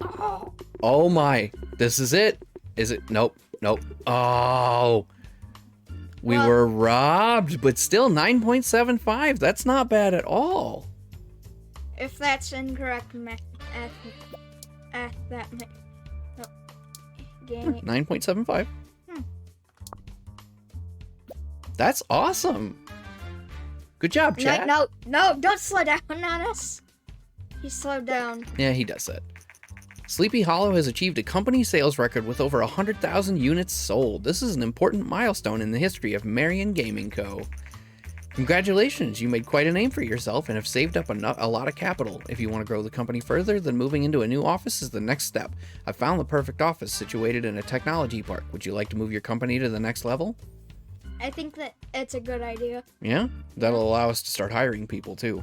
Oh. Oh my. This is it. Is it? Nope. Nope. Oh. We Well- were robbed, but still 9.75. That's not bad at all. If that's incorrect, at that no. Game. 9.75. Hmm. That's awesome. Good job, chat. No, don't slow down on us. He slowed down. Yeah, he does that. Sleepy Hollow has achieved a company sales record with over 100,000 units sold. This is an important milestone in the history of Marion Gaming Co. Congratulations, you made quite a name for yourself and have saved up a lot of capital. If you want to grow the company further, then moving into a new office is the next step. I found the perfect office situated in a technology park. Would you like to move your company to the next level? I think that it's a good idea. Yeah, that'll allow us to start hiring people too.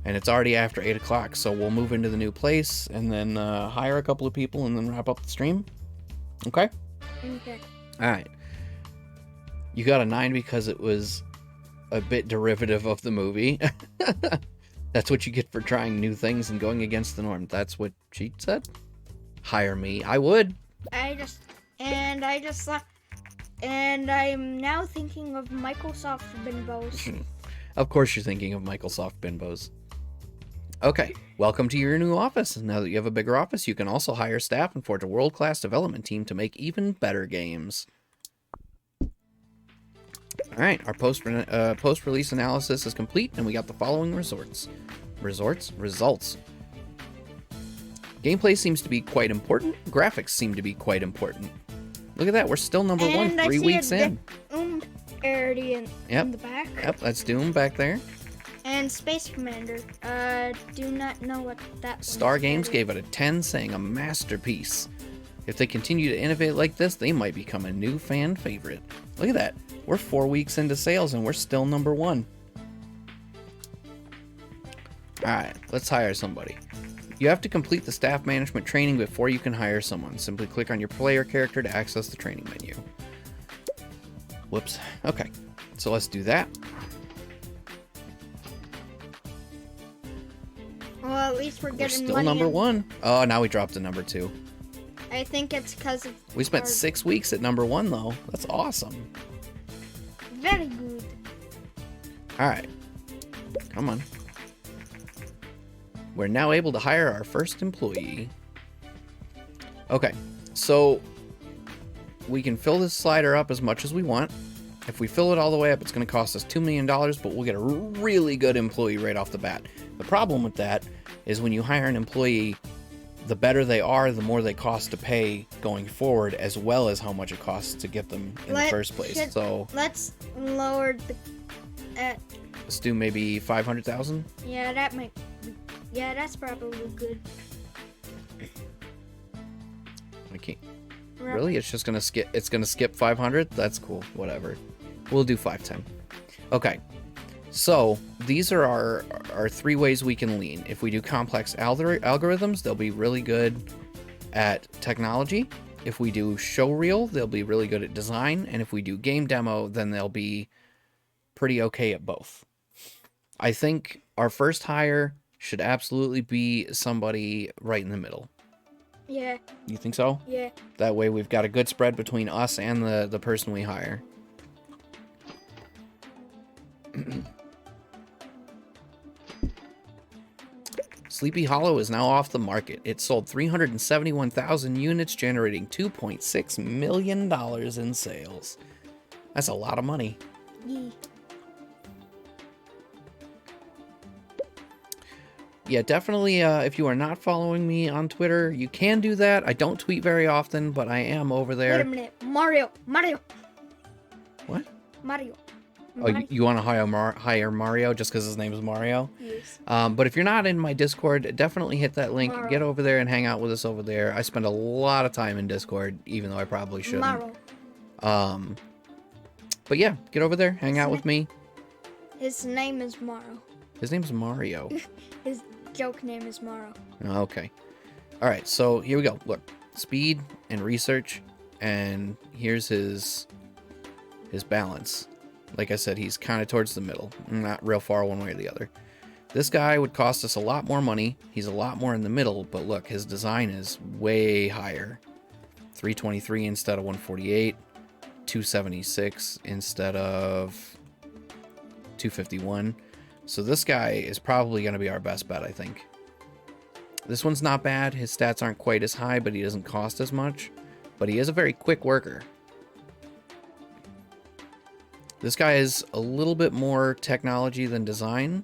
And it's already after 8 o'clock, so we'll move into the new place and then hire a couple of people and then wrap up the stream. Okay? Okay. Alright. You got a 9 because it was a bit derivative of the movie. That's what you get for trying new things and going against the norm. That's what she said? Hire me. I would. And I'm now thinking of Microsoft Bimbos. Of course you're thinking of Microsoft Bimbos. Okay, welcome to your new office. Now that you have a bigger office, you can also hire staff and forge a world-class development team to make even better games. Alright, our post-release analysis is complete, and we got the following results. Gameplay seems to be quite important. Graphics seem to be quite important. Look at that, we're still number one 3 weeks in. Already in the back. Yep, that's Doom back there. And Space Commander. Do not know what that Star one Games is. gave it a 10, saying a masterpiece. If they continue to innovate like this, they might become a new fan favorite. Look at that. We're 4 weeks into sales and we're still number one. Alright, let's hire somebody. You have to complete the staff management training before you can hire someone. Simply click on your player character to access the training menu. Whoops. Okay, so let's do that. Well, at least we're We're getting still money number in- one. Oh, now we dropped to number 2. I think it's because of We spent our- 6 weeks at number 1, though. That's awesome. Very good. Alright. Come on. We're now able to hire our first employee. Okay, so we can fill this slider up as much as we want. If we fill it all the way up, it's going to cost us $2 million, but we'll get a really good employee right off the bat. The problem with that is when you hire an employee, the better they are, the more they cost to pay going forward, as well as how much it costs to get them in the first place. So Let's lower the. let's do maybe 500,000. Yeah, that might. Yeah, that's probably good. I can't. Really? It's just gonna skip. It's gonna skip 500. That's cool. Whatever. We'll do 510. Okay. So these are our 3 ways we can lean. If we do complex algorithms, they'll be really good at technology. If we do showreel, they'll be really good at design. And if we do game demo, then they'll be pretty okay at both. I think our first hire should absolutely be somebody right in the middle. Yeah, You think so? yeah. That way we've got a good spread between us and the person we hire. Sleepy Hollow is now off the market. It sold 371,000 units, generating $2.6 million in sales. That's a lot of money. Yee. Yeah, definitely, if you are not following me on Twitter, you can do that. I don't tweet very often, but I am over there. Wait a minute. Mario. What? Mario. Oh, you want to hire Mario just because his name is Mario? Yes. But if you're not in my Discord, definitely hit that link. Mario. Get over there and hang out with us over there. I spend a lot of time in Discord, even though I probably shouldn't. Mario. But yeah, get over there, hang out with me. His name is Mario. His name's Mario. His joke name is Mario. Okay. All right, so here we go. Look, speed and research, and here's his balance. Like I said, he's kind of towards the middle, not real far one way or the other. This guy would cost us a lot more money. He's a lot more in the middle, but look, his design is way higher. 323 instead of 148, 276 instead of 251. So this guy is probably going to be our best bet, I think. This one's not bad. His stats aren't quite as high, but he doesn't cost as much. But he is a very quick worker. This guy is a little bit more technology than design,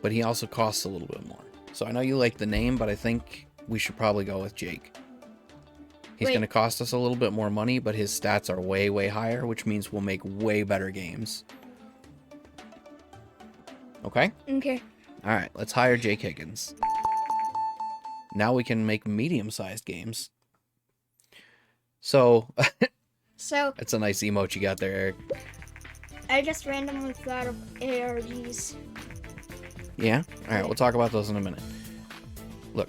but he also costs a little bit more. So I know you like the name, but I think we should probably go with Jake. He's going to cost us a little bit more money, but his stats are way, way higher, which means we'll make way better games. Okay? Okay. All right, let's hire Jake Higgins. Now we can make medium-sized games. So, So that's a nice emote you got there, Eric. I just randomly thought of ARGs. Yeah? All right, we'll talk about those in a minute. Look,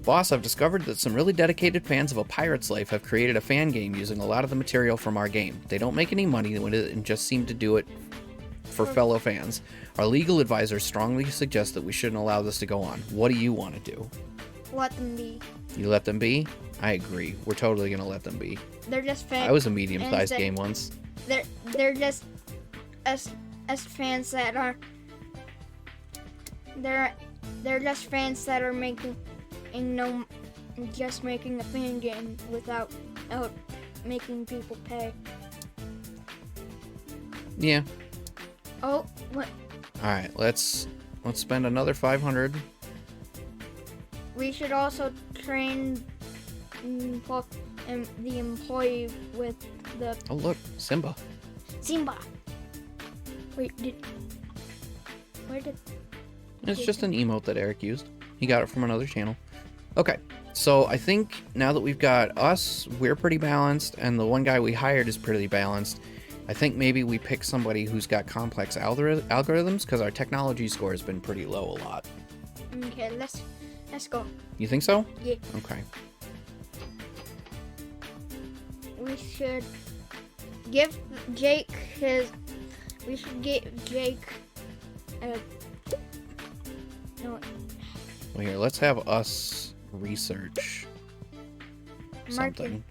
boss, I've discovered that some really dedicated fans of A Pirate's Life have created a fan game using a lot of the material from our game. They don't make any money with it and just seem to do it for fellow fans. Our legal advisors strongly suggest that we shouldn't allow this to go on. What do you want to do? Let them be. You let them be? I agree. We're totally going to let them be. They're just fans. I was a medium-sized game once. They're just us fans that are. They're just fans that are making making a fan game without making people pay. Yeah. Oh, what? All right, let's spend another 500. We should also train the employee with the Oh, look, Simba. Simba. Wait, where did? It's just an emote that Eric used. He got it from another channel. Okay, so I think now that we've got us, we're pretty balanced, and the one guy we hired is pretty balanced. I think maybe we pick somebody who's got complex algorithms, because our technology score has been pretty low a lot. Okay, let's go. You think so? Yeah. Okay. We should give Jake his. We should give Jake. No. Well, here, let's have us research Marketing. something.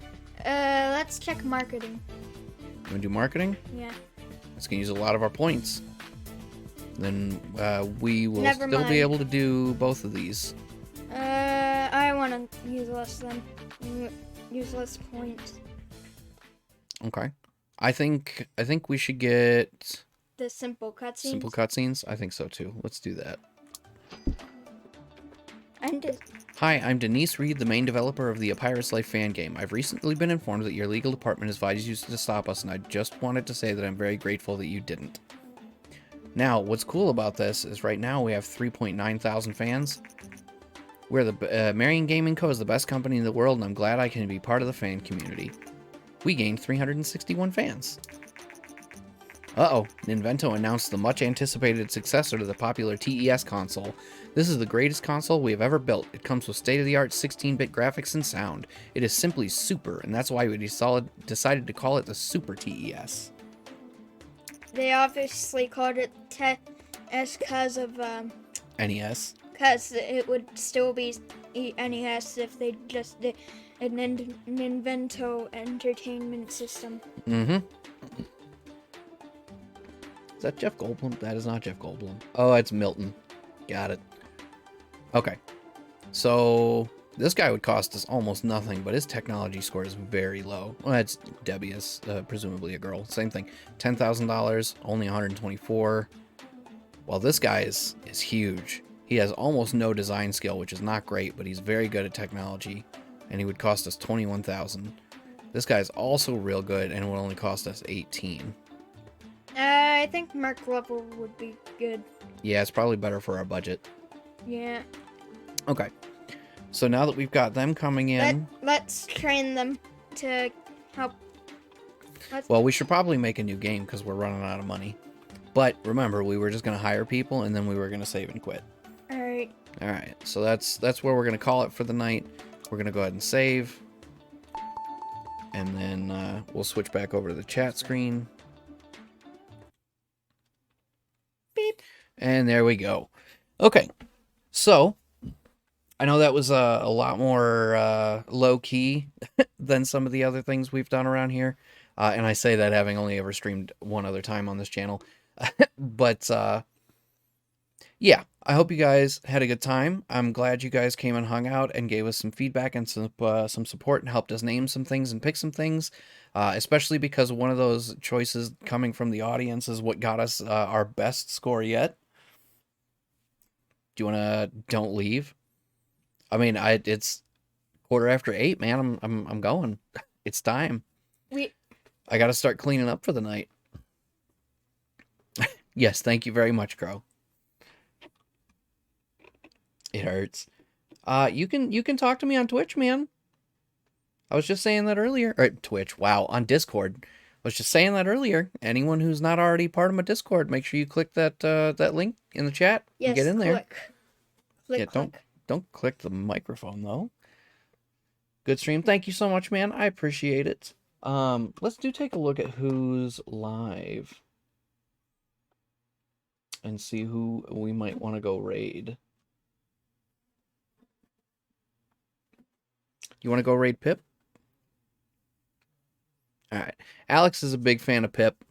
Let's check marketing. You want to do marketing? Yeah. It's going to use a lot of our points. Then we will Never still mind. be able to do both of these. I want to use less points. Okay. I think we should get The simple cutscenes. simple cutscenes. I think so too. Let's do that. And Hi, I'm Denise Reed, the main developer of the A Pirate's Life fan game. I've recently been informed that your legal department has advised you to stop us, and I just wanted to say that I'm very grateful that you didn't. Now, what's cool about this is right now we have 3.9 thousand fans. We're the Marion Gaming Co. is the best company in the world, and I'm glad I can be part of the fan community. We gained 361 fans. Uh-oh, Ninvento announced the much-anticipated successor to the popular TES console. This is the greatest console we have ever built. It comes with state-of-the-art 16-bit graphics and sound. It is simply super, and that's why we decided to call it the Super TES. they obviously called it TES because of NES. because it would still be NES if they just did an Ninvento entertainment system. Mm-hmm. Is that Jeff Goldblum? That is not Jeff Goldblum. Oh, it's Milton. Got it. Okay. So this guy would cost us almost nothing, but his technology score is very low. Well, that's Debbie is presumably a girl. Same thing. $10,000, only 124. Well, this guy is huge. He has almost no design skill, which is not great, but he's very good at technology, and he would cost us 21,000. This guy's also real good, and it would only cost us 18. I think Mark level would be good. Yeah, it's probably better for our budget. Yeah. Okay. So now that we've got them coming in... Let's train them to help. Well, we should probably make a new game because we're running out of money. But remember, we were just going to hire people, and then we were going to save and quit. Alright. Alright, so that's where we're going to call it for the night. We're going to go ahead and save. And then we'll switch back over to the chat screen. Beep. And there we go. Okay, so I know that was a lot more low-key than some of the other things we've done around here. And I say that having only ever streamed one other time on this channel. But, yeah, I hope you guys had a good time. I'm glad you guys came and hung out and gave us some feedback and some support and helped us name some things and pick some things. Especially because one of those choices coming from the audience is what got us our best score yet. Do you want to don't leave? I mean, it's 8:15, man. I'm going. It's time. I got to start cleaning up for the night. Yes, thank you very much, Crow. It hurts. You can talk to me on Twitch, man. I was just saying that earlier. Or Twitch, wow, on Discord. I was just saying that earlier. Anyone who's not already part of my Discord, make sure you click that link in the chat and get in there. Click. Don't click the microphone though. Good stream. Thank you so much, man. I appreciate it. Let's take a look at who's live and see who we might want to go raid. You want to go raid Pip? All right. Alex is a big fan of Pip.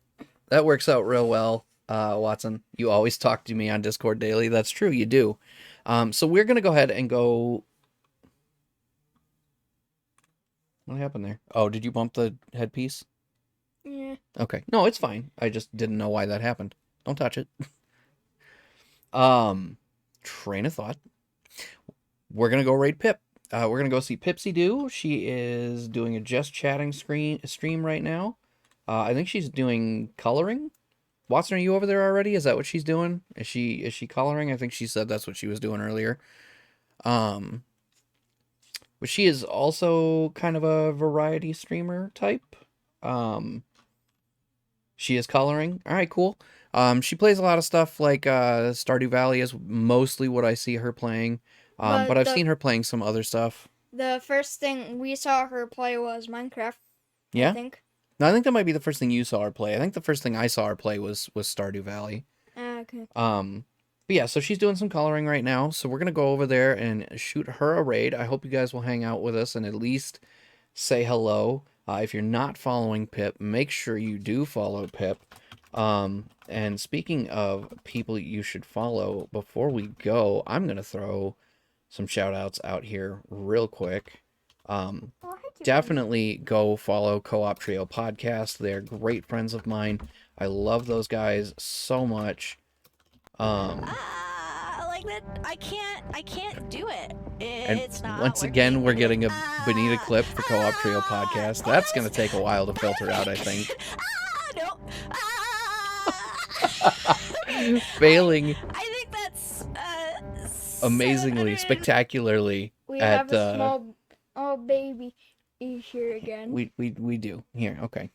That works out real well, Watson. You always talk to me on Discord daily. That's true, you do. So we're going to go ahead and go... What happened there? Oh, did you bump the headpiece? Yeah. Okay. No, it's fine. I just didn't know why that happened. Don't touch it. Train of thought. We're going to go raid Pip. We're going to go see Pipsy Doo. She is doing a just chatting stream right now. I think she's doing coloring. Watson, are you over there already? Is that what she's doing? Is she coloring? I think she said that's what she was doing earlier. But she is also kind of a variety streamer type. She is coloring. All right, cool. She plays a lot of stuff like Stardew Valley is mostly what I see her playing. But I've seen her playing some other stuff. The first thing we saw her play was Minecraft. Yeah? I think. No, I think that might be the first thing you saw her play. I think the first thing I saw her play was Stardew Valley. Okay. But yeah, so she's doing some coloring right now. So we're going to go over there and shoot her a raid. I hope you guys will hang out with us and at least say hello. If you're not following Pip, make sure you do follow Pip. And speaking of people you should follow, before we go, I'm going to throw some shout outs out here real quick. Definitely go follow Co-op Trio Podcast. They're great friends of mine. I love those guys so much. Like that, I can't do it. It's not once working. again, we're getting a Bonita clip for Co-op Trio Podcast. That's going to take a while to filter out, I think. No. Failing I think that's amazingly, 700. spectacularly. We have a small baby here again. We do. Here, okay.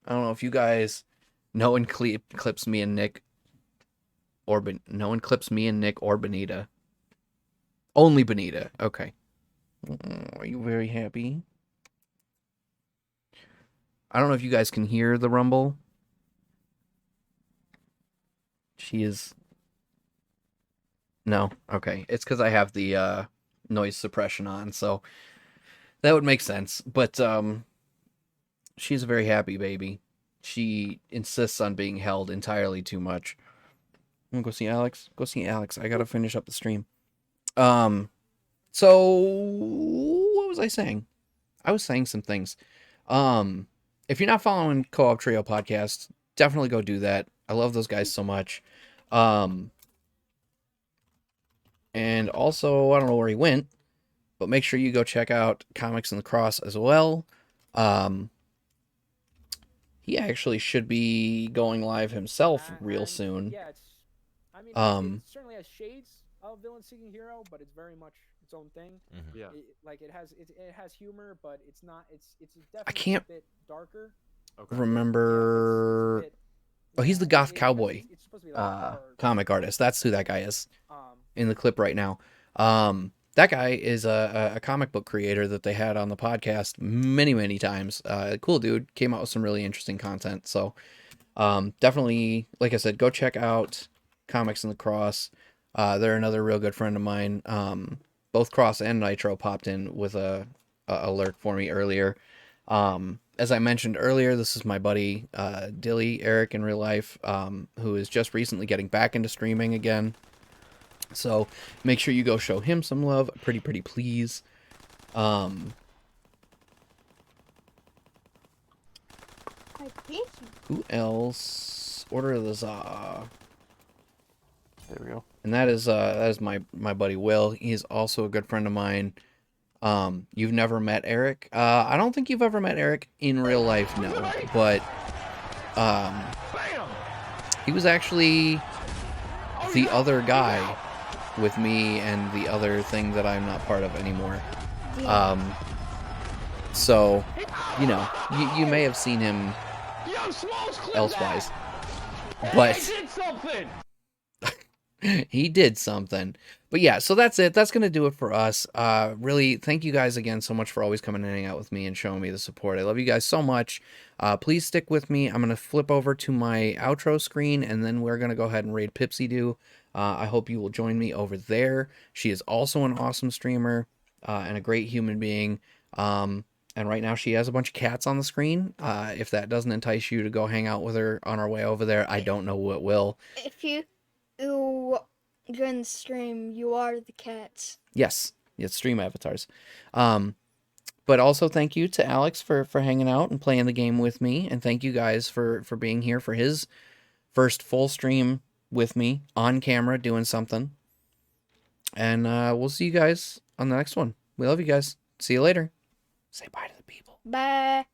I don't know if you guys... No one clips me and Nick or no one clips me and Nick or Bonita. Only Bonita. Okay. Are you very happy? I don't know if you guys can hear the rumble. She is... No? Okay. It's because I have the noise suppression on, so that would make sense. But she's a very happy baby. She insists on being held entirely too much. I'm gonna go see Alex. Go see Alex. I gotta finish up the stream. So what was I saying? I was saying some things. If you're not following Co-op Trio podcast, definitely go do that. I love those guys so much. And also, I don't know where he went, but make sure you go check out Comics in the Cross as well. He actually should be going live himself real soon. Yeah, I mean, it certainly has shades of Villain Seeking Hero, but it's very much its own thing. Yeah. It has humor, but it's not. It's definitely I can't a bit darker. Okay. remember. Oh, he's the goth cowboy It's supposed to be like horror. comic artist. That's who that guy is Um, in the clip right now. That guy is a comic book creator that they had on the podcast many times. Cool dude. Came out with some really interesting content. So definitely, like I said, go check out Comics in the Cross. They're another real good friend of mine. Both Cross and Nitro popped in with a alert for me earlier. As I mentioned earlier, this is my buddy Dilly, Eric in real life, who is just recently getting back into streaming again. So make sure you go show him some love, pretty please. I think Who else? Order of the Za. There we go. And that is my buddy Will. He's also a good friend of mine. You've never met Eric? I don't think you've ever met Eric in real life, no. But he was actually the other guy with me and the other thing that I'm not part of anymore. So, you know, you may have seen him elsewise. But he did something. But yeah, so that's it. That's going to do it for us. Really, thank you guys again so much for always coming and hanging out with me and showing me the support. I love you guys so much. Please stick with me. I'm going to flip over to my outro screen, and then we're going to go ahead and raid Pipsy Doo. I hope you will join me over there. She is also an awesome streamer and a great human being. And right now she has a bunch of cats on the screen. If that doesn't entice you to go hang out with her on our way over there, I don't know what will. if you join the stream, you are the cats. Yes, it's stream avatars. But also thank you to Alex for hanging out and playing the game with me. And thank you guys for being here for his first full stream with me on camera doing something. And we'll see you guys on the next one. We love you guys. See you later. Say bye to the people. Bye.